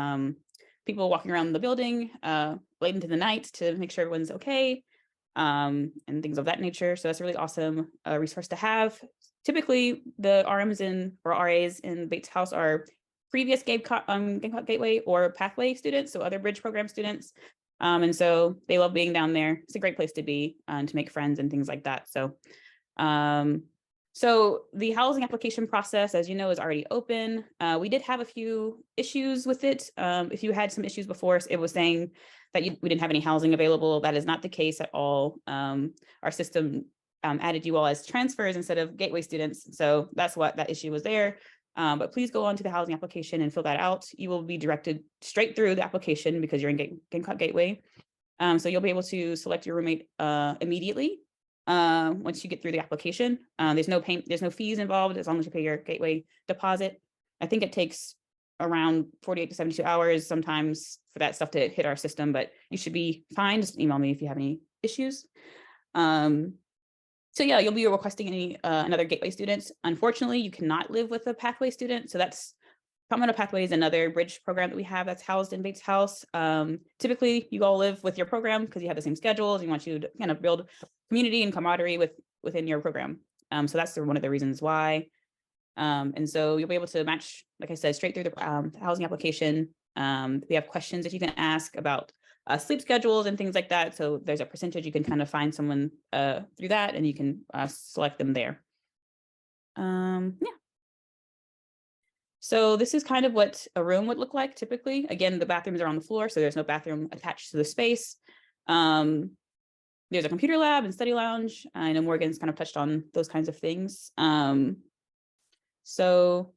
Speaker 6: people walking around the building late into the night to make sure everyone's okay, and things of that nature. So that's a really awesome resource to have. Typically, the RMs or RAs in Bates House are previous Gamecock Gateway or Pathway students, so other bridge program students. And so they love being down there. It's a great place to be and to make friends and things like that. So the housing application process, as you know, is already open. We did have a few issues with it. If you had some issues before, it was saying that we didn't have any housing available. That is not the case at all. Our system added you all as transfers instead of Gateway students. So that's what that issue was there. But please go on to the housing application and fill that out. You will be directed straight through the application because you're in Gamecock Gateway. So you'll be able to select your roommate immediately. Once you get through the application, there's no fees involved as long as you pay your Gateway deposit. I think it takes around 48 to 72 hours sometimes for that stuff to hit our system, but you should be fine. Just email me if you have any issues. So yeah, you'll be requesting another Gateway student. Unfortunately, you cannot live with a Pathway student. So that's Continental Pathway is another bridge program that we have that's housed in Bates House. Typically, you all live with your program because you have the same schedules. We want you to kind of build community and camaraderie within your program. So that's one of the reasons why. And so you'll be able to match, like I said, straight through the housing application. We have questions that you can ask about sleep schedules and things like that. So there's a percentage you can kind of find someone through that, and you can select them there. Yeah. So this is kind of what a room would look like typically. Again, the bathrooms are on the floor, so there's no bathroom attached to the space. There's a computer lab and study lounge. I know Morgan's kind of touched on those kinds of things. So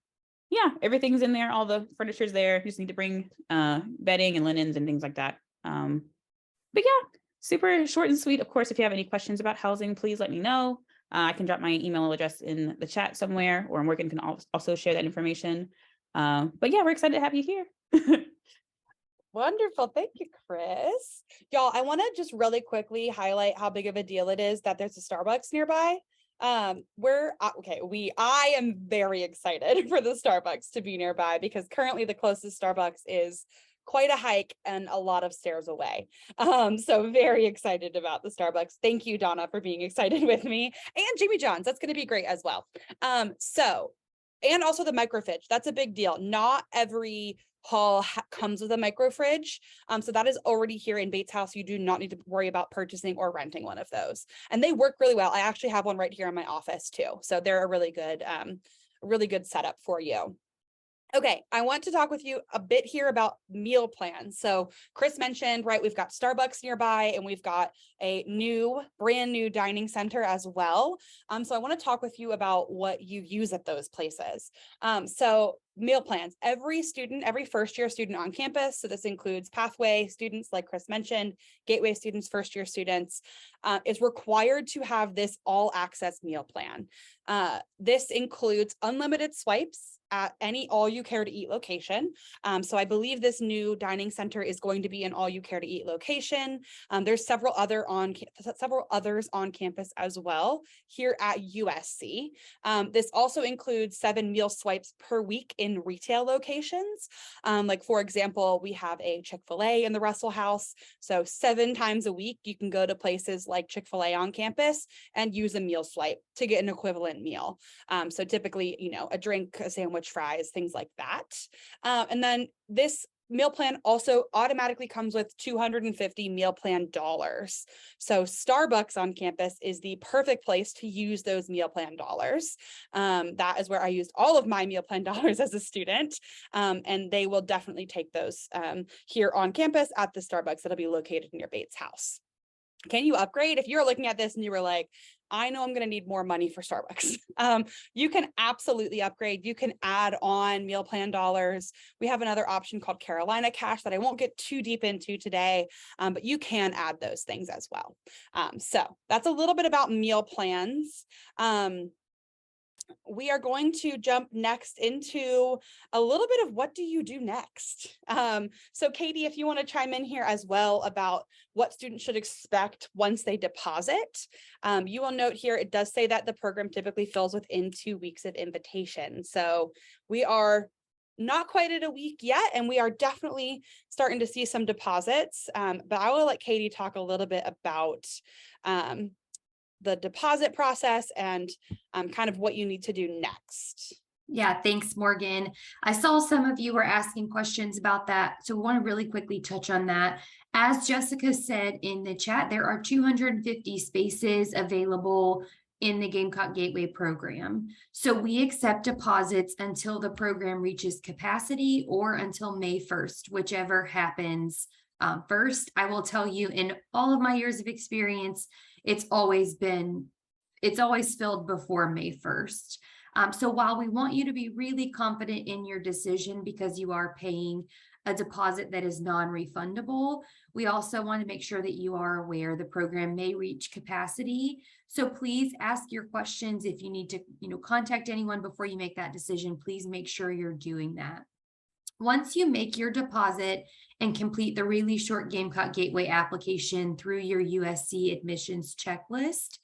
Speaker 6: yeah, everything's in there. All the furniture's there. You just need to bring bedding and linens and things like that. But yeah, super short and sweet. Of course, if you have any questions about housing, please let me know. I can drop my email address in the chat somewhere, or Morgan can also share that information. But yeah, we're excited to have you here.
Speaker 1: Wonderful. Thank you, Chris. Y'all, I want to just really quickly highlight how big of a deal it is that there's a Starbucks nearby. I am very excited for the Starbucks to be nearby because currently the closest Starbucks is quite a hike and a lot of stairs away. So very excited about the Starbucks. Thank you, Donna, for being excited with me, and Jimmy John's. That's going to be great as well. And also the micro fridge. That's a big deal. Not every hall comes with a micro fridge. So that is already here in Bates House. You do not need to worry about purchasing or renting one of those. And they work really well. I actually have one right here in my office too. So they're a really good setup for you. Okay, I want to talk with you a bit here about meal plans. So Chris mentioned, right, we've got Starbucks nearby and we've got a brand new dining center as well. So I want to talk with you about what you use at those places. So meal plans, every first year student on campus, so this includes pathway students like Chris mentioned, gateway students, first year students, is required to have this all access meal plan. This includes unlimited swipes at any all you care to eat location. So I believe this new dining center is going to be an all you care to eat location. There's several others on campus as well here at USC. This also includes 7 meal swipes per week in retail locations. Like for example, we have a Chick-fil-A in the Russell House. So 7 times a week, you can go to places like Chick-fil-A on campus and use a meal swipe to get an equivalent meal. So typically, a drink, a sandwich, fries, things like that. And then this meal plan also automatically comes with $250 meal plan dollars. So Starbucks on campus is the perfect place to use those meal plan dollars. That is where I used all of my meal plan dollars as a student. And they will definitely take those here on campus at the Starbucks that'll be located near Bates House. Can you upgrade? If you're looking at this and you were like, I know I'm going to need more money for Starbucks. You can absolutely upgrade. You can add on meal plan dollars. We have another option called Carolina Cash that I won't get too deep into today, but you can add those things as well. So that's a little bit about meal plans. We are going to jump next into a little bit of what do you do next? So Katie, if you want to chime in here as well about what students should expect once they deposit. You will note here, it does say that the program typically fills within 2 weeks of invitation. So we are not quite at a week yet, and we are definitely starting to see some deposits. But I will let Katie talk a little bit about the deposit process and kind of what you need to do next.
Speaker 5: Yeah, thanks, Morgan. I saw some of you were asking questions about that, so I want to really quickly touch on that. As Jessica said in the chat, there are 250 spaces available in the Gamecock Gateway program. So we accept deposits until the program reaches capacity or until May 1st, whichever happens first. I will tell you, in all of my years of experience, it's always filled before May 1st. So while we want you to be really confident in your decision because you are paying a deposit that is non-refundable, we also want to make sure that you are aware the program may reach capacity. So please ask your questions. If you need to, contact anyone before you make that decision, please make sure you're doing that. Once you make your deposit and complete the really short Gamecock Gateway application through your USC admissions checklist,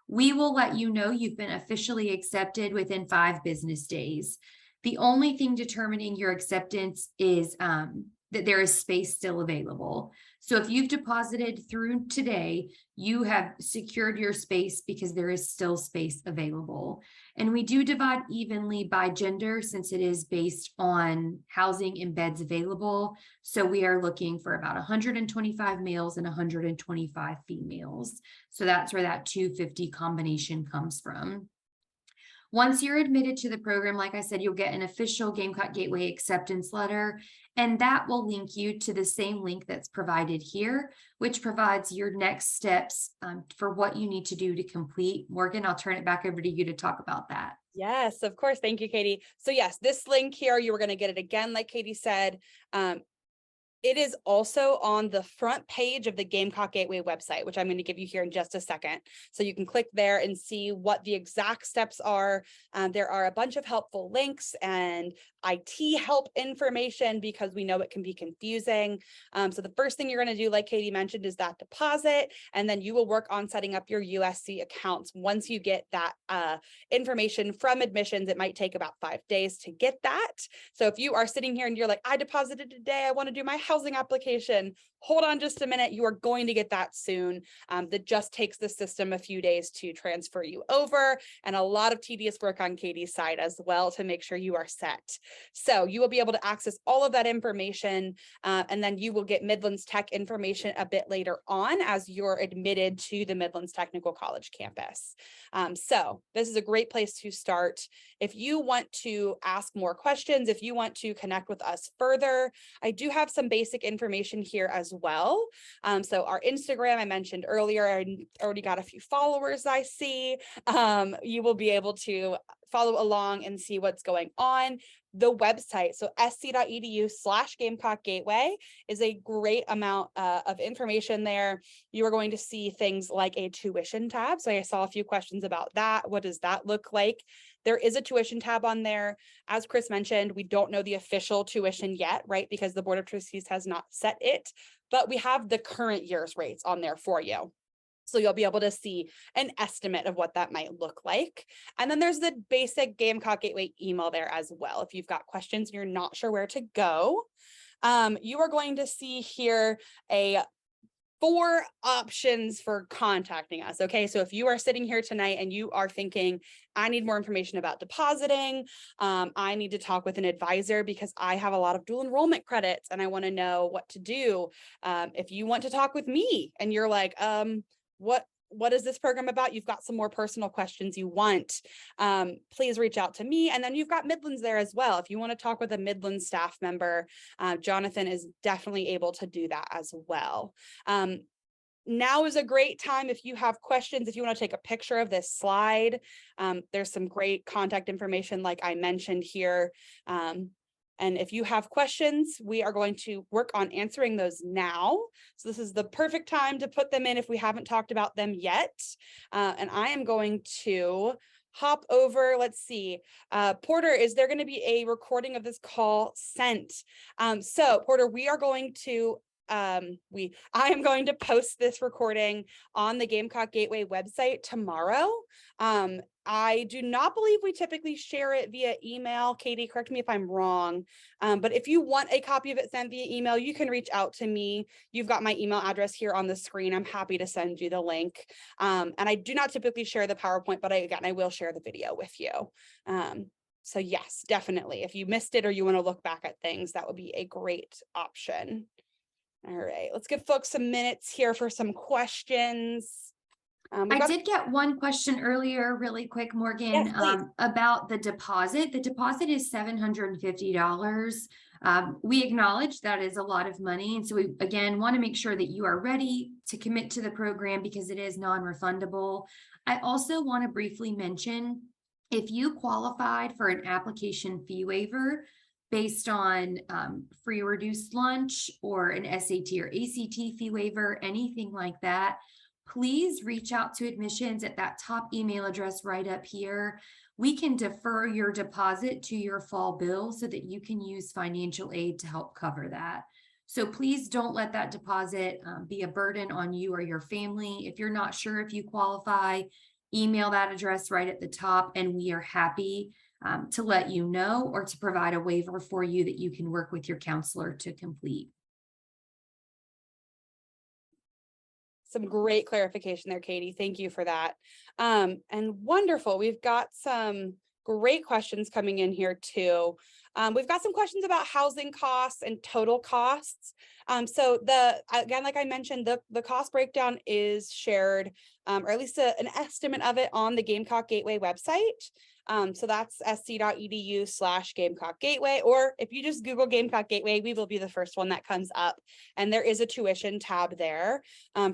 Speaker 5: we will let you know you've been officially accepted within 5 business days. The only thing determining your acceptance is that there is space still available. So if you've deposited through today, you have secured your space because there is still space available. And we do divide evenly by gender since it is based on housing and beds available. So we are looking for about 125 males and 125 females. So that's where that 250 combination comes from. Once you're admitted to the program, like I said, you'll get an official Gamecock Gateway acceptance letter, and that will link you to the same link that's provided here, which provides your next steps for what you need to do to complete. Morgan, I'll turn it back over to you to talk about that.
Speaker 1: Yes, of course. Thank you, Katie. So yes, this link here, you were going to get it again, like Katie said. It is also on the front page of the Gamecock Gateway website, which I'm going to give you here in just a second. So you can click there and see what the exact steps are. There are a bunch of helpful links and IT help information because we know it can be confusing. So the first thing you're going to do, like Katie mentioned, is that deposit, and then you will work on setting up your USC accounts. Once you get that information from admissions, it might take about 5 days to get that. So if you are sitting here and you're like, I deposited today, I want to do my housing application, hold on just a minute. You are going to get that soon. That just takes the system a few days to transfer you over, and a lot of tedious work on Katie's side as well to make sure you are set. So you will be able to access all of that information, and then you will get Midlands Tech information a bit later on as you're admitted to the Midlands Technical College campus. So this is a great place to start. If you want to ask more questions, if you want to connect with us further, I do have some basic information here as well. So our Instagram, I mentioned earlier, I already got a few followers I see. You will be able to follow along and see what's going on. The website, so sc.edu/Gamecock Gateway, is a great amount of information there. You are going to see things like a tuition tab. So I saw a few questions about that. What does that look like? There is a tuition tab on there. As Chris mentioned, we don't know the official tuition yet, right? Because the Board of Trustees has not set it, but we have the current year's rates on there for you. So you'll be able to see an estimate of what that might look like. And then there's the basic Gamecock Gateway email there as well. If you've got questions and you're not sure where to go, you are going to see here 4 options for contacting us. Okay, so if you are sitting here tonight and you are thinking, I need more information about depositing, I need to talk with an advisor because I have a lot of dual enrollment credits and I want to know what to do. If you want to talk with me and you're like, what is this program about? You've got some more personal questions you want, please reach out to me. And then you've got Midlands there as well. If you want to talk with a Midlands staff member, Jonathan is definitely able to do that as well. Now is a great time if you have questions, if you want to take a picture of this slide. There's some great contact information like I mentioned here. And if you have questions, we are going to work on answering those now. So this is the perfect time to put them in if we haven't talked about them yet. And I am going to hop over, let's see. Porter, is there going to be a recording of this call sent? So Porter, we are going to I am going to post this recording on the Gamecock Gateway website tomorrow. I do not believe we typically share it via email. Katie, correct me if I'm wrong. But if you want a copy of it sent via email, you can reach out to me. You've got my email address here on the screen. I'm happy to send you the link. And I do not typically share the PowerPoint, but I will share the video with you. So yes, definitely. If you missed it or you want to look back at things, that would be a great option. All right, let's give folks some minutes here for some questions.
Speaker 5: I did get one question earlier, really quick, Morgan,
Speaker 1: yes,
Speaker 5: about the deposit. The deposit is $750. We acknowledge that is a lot of money. And so we, again, want to make sure that you are ready to commit to the program because it is non-refundable. I also want to briefly mention, if you qualified for an application fee waiver based on free reduced lunch or an SAT or ACT fee waiver, anything like that, please reach out to admissions at that top email address right up here. We can defer your deposit to your fall bill so that you can use financial aid to help cover that. So please don't let that deposit be a burden on you or your family. If you're not sure if you qualify, email that address right at the top and we are happy to let you know or to provide a waiver for you that you can work with your counselor to complete.
Speaker 1: Some great clarification there, Katie. Thank you for that. And wonderful. We've got some great questions coming in here too. We've got some questions about housing costs and total costs. So again, like I mentioned, the cost breakdown is shared, or at least an estimate of it on the Gamecock Gateway website. So that's sc.edu/Gamecock Gateway, or if you just Google Gamecock Gateway, we will be the first one that comes up. And there is a tuition tab there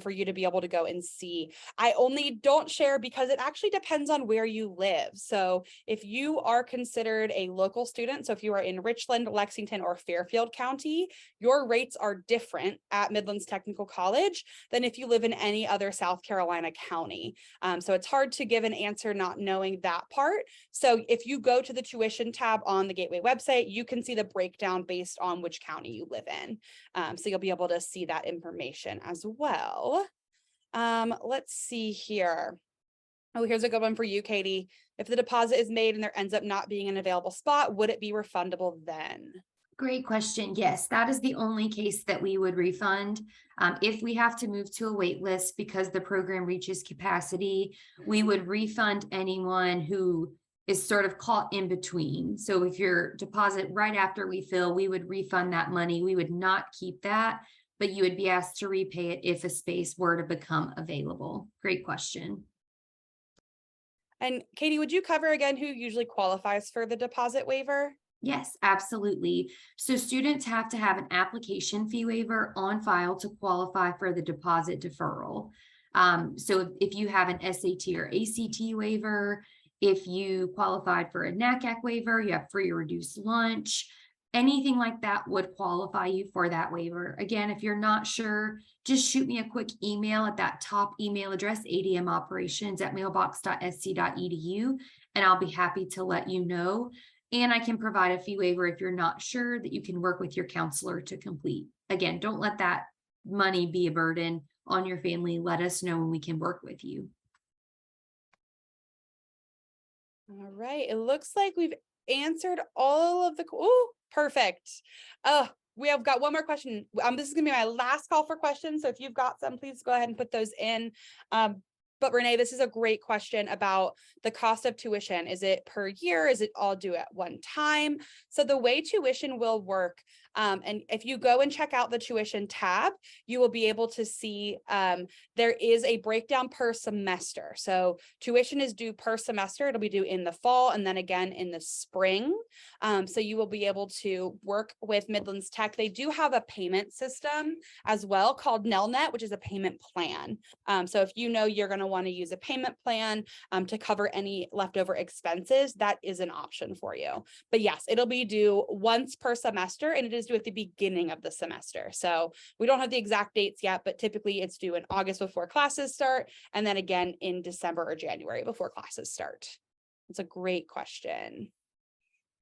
Speaker 1: for you to be able to go and see. I only don't share because it actually depends on where you live. So if you are considered a local student, so if you are in Richland, Lexington, or Fairfield County, your rates are different at Midlands Technical College than if you live in any other South Carolina county. So it's hard to give an answer not knowing that part. So if you go to the tuition tab on the Gateway website, you can see the breakdown based on which county you live in. So you'll be able to see that information as well. Let's see here. Oh, here's a good one for you, Katie. If the deposit is made and there ends up not being an available spot, would it be refundable then?
Speaker 5: Great question. Yes, that is the only case that we would refund. If we have to move to a wait list because the program reaches capacity, we would refund anyone who is sort of caught in between. So if your deposit right after we fill, we would refund that money. We would not keep that, but you would be asked to repay it if a space were to become available. Great question.
Speaker 1: And Katie, would you cover again who usually qualifies for the deposit waiver?
Speaker 5: Yes, absolutely. So students have to have an application fee waiver on file to qualify for the deposit deferral. So if you have an SAT or ACT waiver, if you qualified for a NACAC waiver, you have free or reduced lunch, anything like that would qualify you for that waiver. Again, if you're not sure, just shoot me a quick email at that top email address, admoperations@mailbox.sc.edu, and I'll be happy to let you know. And I can provide a fee waiver if you're not sure, that you can work with your counselor to complete. Again, don't let that money be a burden on your family. Let us know when we can work with you.
Speaker 1: All right, it looks like we've answered all of the, oh, perfect. We have got one more question. This is gonna be my last call for questions. So if you've got some, please go ahead and put those in. But Renee, this is a great question about the cost of tuition. Is it per year? Is it all due at one time? So the way tuition will work, and if you go and check out the tuition tab, you will be able to see there is a breakdown per semester. So tuition is due per semester. It'll be due in the fall and then again in the spring. So you will be able to work with Midlands Tech. They do have a payment system as well called Nelnet, which is a payment plan. So if you know you're going to want to use a payment plan to cover any leftover expenses, that is an option for you. But yes, it'll be due once per semester, and it is due at the beginning of the semester. So we don't have the exact dates yet, but typically it's due in August before classes start, and then again in December or January before classes start. It's a great question.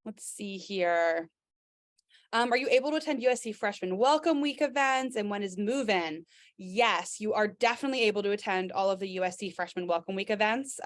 Speaker 1: Let's see here. Are you able to attend USC Freshman Welcome Week events, and when is move-in? Yes, you are definitely able to attend all of the USC Freshman Welcome Week events.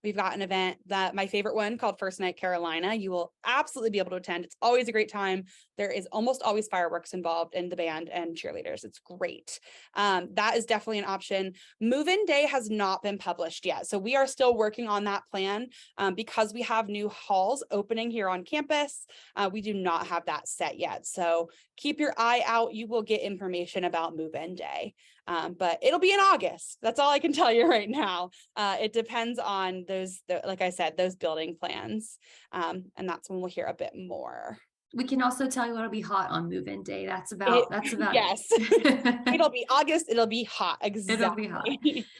Speaker 1: We've got an event, that my favorite one, called First Night Carolina. You will absolutely be able to attend. It's always a great time. There is almost always fireworks involved in the band and cheerleaders. It's great. That is definitely an option. Move-in day has not been published yet, so we are still working on that plan because we have new halls opening here on campus. We do not have that set yet, so keep your eye out. You will get information about move-in day, but it'll be in August. That's all I can tell you right now. It depends on like I said, those building plans, and that's when we'll hear a bit more.
Speaker 5: We can also tell you it'll be hot on move-in day. That's about
Speaker 1: yes. It'll be August. It'll be hot. Exactly.
Speaker 5: It'll be hot.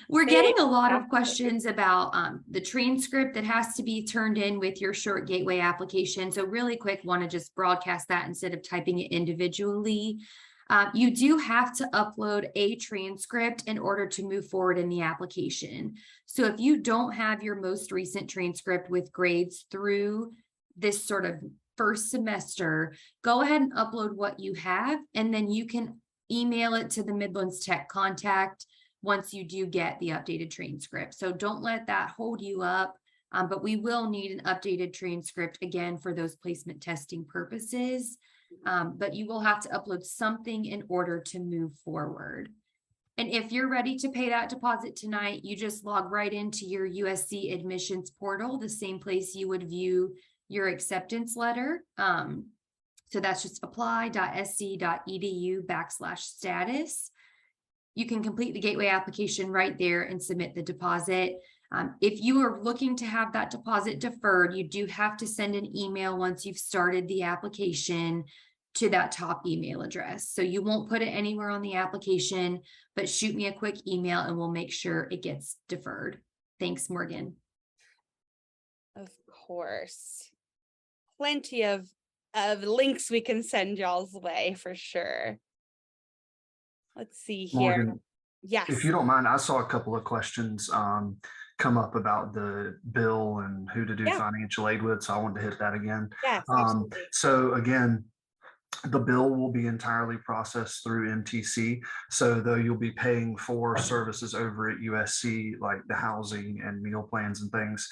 Speaker 5: We're getting a lot of questions about the transcript that has to be turned in with your short gateway application. So really quick, want to just broadcast that instead of typing it individually. You do have to upload a transcript in order to move forward in the application. So if you don't have your most recent transcript with grades through this sort of first semester, go ahead and upload what you have, and then you can email it to the Midlands Tech contact once you do get the updated transcript. So don't let that hold you up, but we will need an updated transcript again for those placement testing purposes. But you will have to upload something in order to move forward. And if you're ready to pay that deposit tonight, you just log right into your USC admissions portal, the same place you would view your acceptance letter. So that's just apply.sc.edu/status. You can complete the gateway application right there and submit the deposit. If you are looking to have that deposit deferred, you do have to send an email once you've started the application to that top email address. So you won't put it anywhere on the application, but shoot me a quick email and we'll make sure it gets deferred. Thanks, Morgan.
Speaker 1: Of course. Plenty of links we can send y'all's way for sure. Let's see here.
Speaker 2: Morgan,
Speaker 1: Yes.
Speaker 2: if you don't mind, I saw a couple of questions come up about the bill and who to do
Speaker 1: Yeah.
Speaker 2: financial aid with, so I wanted to hit that again.
Speaker 1: Yes, absolutely.
Speaker 2: So again, the bill will be entirely processed through MTC. So though you'll be paying for services over at USC, like the housing and meal plans and things,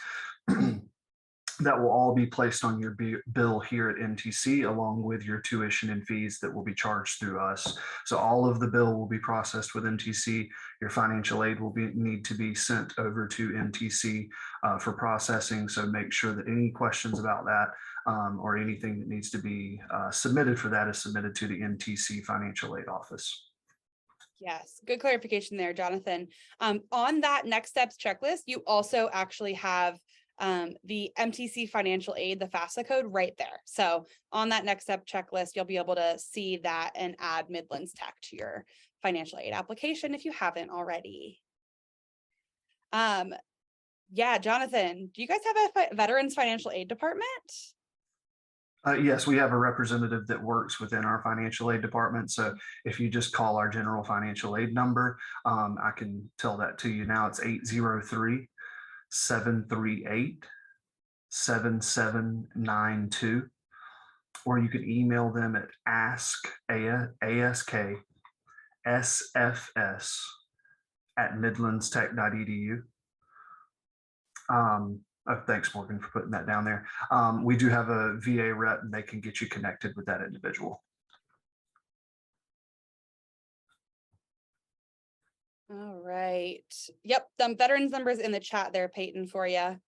Speaker 2: that will all be placed on your bill here at MTC, along with your tuition and fees that will be charged through us. So all of the bill will be processed with MTC. Your financial aid will need to be sent over to MTC for processing. So make sure that any questions about that or anything that needs to be submitted for that is submitted to the MTC financial aid office.
Speaker 1: Yes, good clarification there, Jonathan. On that next steps checklist, you also actually have the MTC financial aid, the FAFSA code right there. So on that next step checklist, you'll be able to see that and add Midlands Tech to your financial aid application if you haven't already. Yeah, Jonathan, do you guys have a Veterans Financial Aid Department?
Speaker 2: Yes, we have a representative that works within our financial aid department. So if you just call our general financial aid number, I can tell that to you now. It's 803-738-7792. Or you can email them at asksfs@midlandstech.edu. Thanks, Morgan, for putting that down there. We do have a VA rep and they can get you connected with that individual.
Speaker 1: All right. Yep, the veterans numbers in the chat there, Peyton, for you.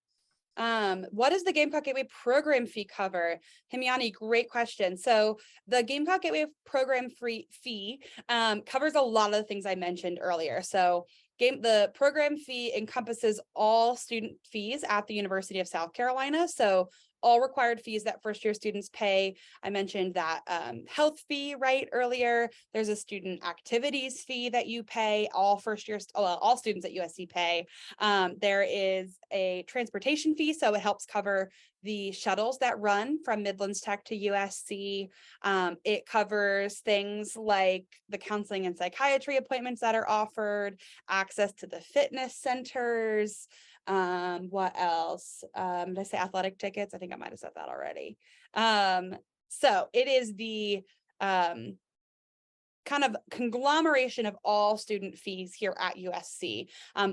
Speaker 1: What does the Gamecock Gateway program fee cover? Himiani, great question. So the Gamecock Gateway program fee covers a lot of the things I mentioned earlier. So the program fee encompasses all student fees at the University of South Carolina. So all required fees that first year students pay. I mentioned that health fee right earlier. There's a student activities fee that you pay, all first year, all students at USC pay. There is a transportation fee, so it helps cover the shuttles that run from Midlands Tech to USC. It covers things like the counseling and psychiatry appointments that are offered, access to the fitness centers. What else? Did I say athletic tickets? I think I might have said that already. So it is the kind of conglomeration of all student fees here at USC.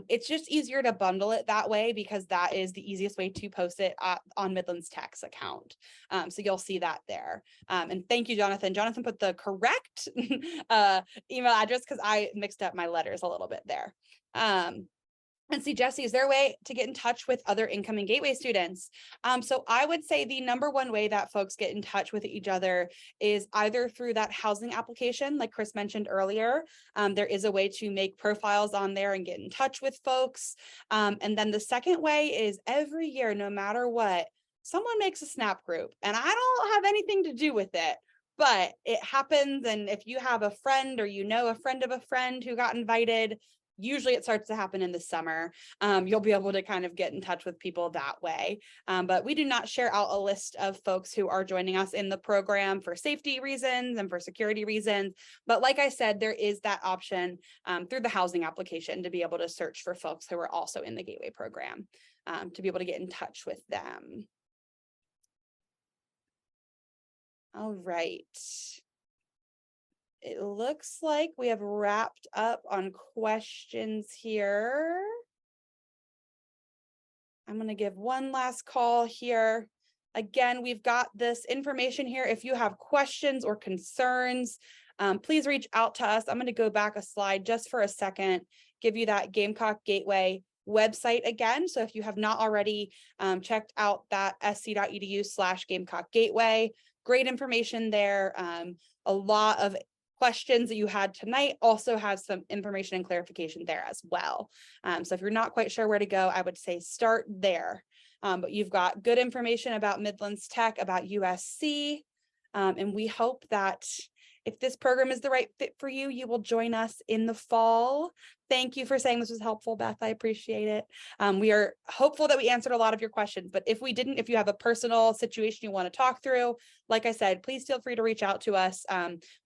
Speaker 1: It's just easier to bundle it that way because that is the easiest way to post it on Midlands Tech's account. So you'll see that there. And thank you, Jonathan. Jonathan put the correct email address because I mixed up my letters a little bit there. And see, Jesse, is there a way to get in touch with other incoming Gateway students? So I would say the number one way that folks get in touch with each other is either through that housing application, like Chris mentioned earlier. There is a way to make profiles on there and get in touch with folks. And then the second way is every year, no matter what, someone makes a Snap group, and I don't have anything to do with it, but it happens. And if you have a friend or you know a friend of a friend who got invited, usually it starts to happen in the summer. You'll be able to kind of get in touch with people that way. But we do not share out a list of folks who are joining us in the program for safety reasons and for security reasons. But like I said, there is that option through the housing application to be able to search for folks who are also in the Gateway program to be able to get in touch with them. All right. It looks like we have wrapped up on questions here. I'm going to give one last call here. Again, we've got this information here. If you have questions or concerns, please reach out to us. I'm going to go back a slide just for a second, give you that Gamecock Gateway website again. So if you have not already checked out that sc.edu/Gamecock Gateway, great information there. A lot of questions that you had tonight also has some information and clarification there as well. So if you're not quite sure where to go, I would say start there. But you've got good information about Midlands Tech, about USC, and we hope that if this program is the right fit for you, you will join us in the fall. Thank you for saying this was helpful, Beth. I appreciate it. We are hopeful that we answered a lot of your questions, but if we didn't, if you have a personal situation you want to talk through, like I said, please feel free to reach out to us.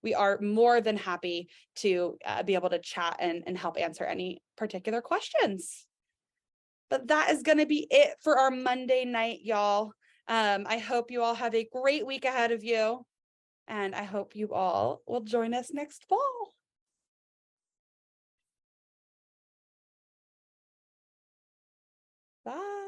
Speaker 1: We are more than happy to be able to chat and help answer any particular questions. But that is going to be it for our Monday night, y'all. I hope you all have a great week ahead of you. And I hope you all will join us next fall. Bye.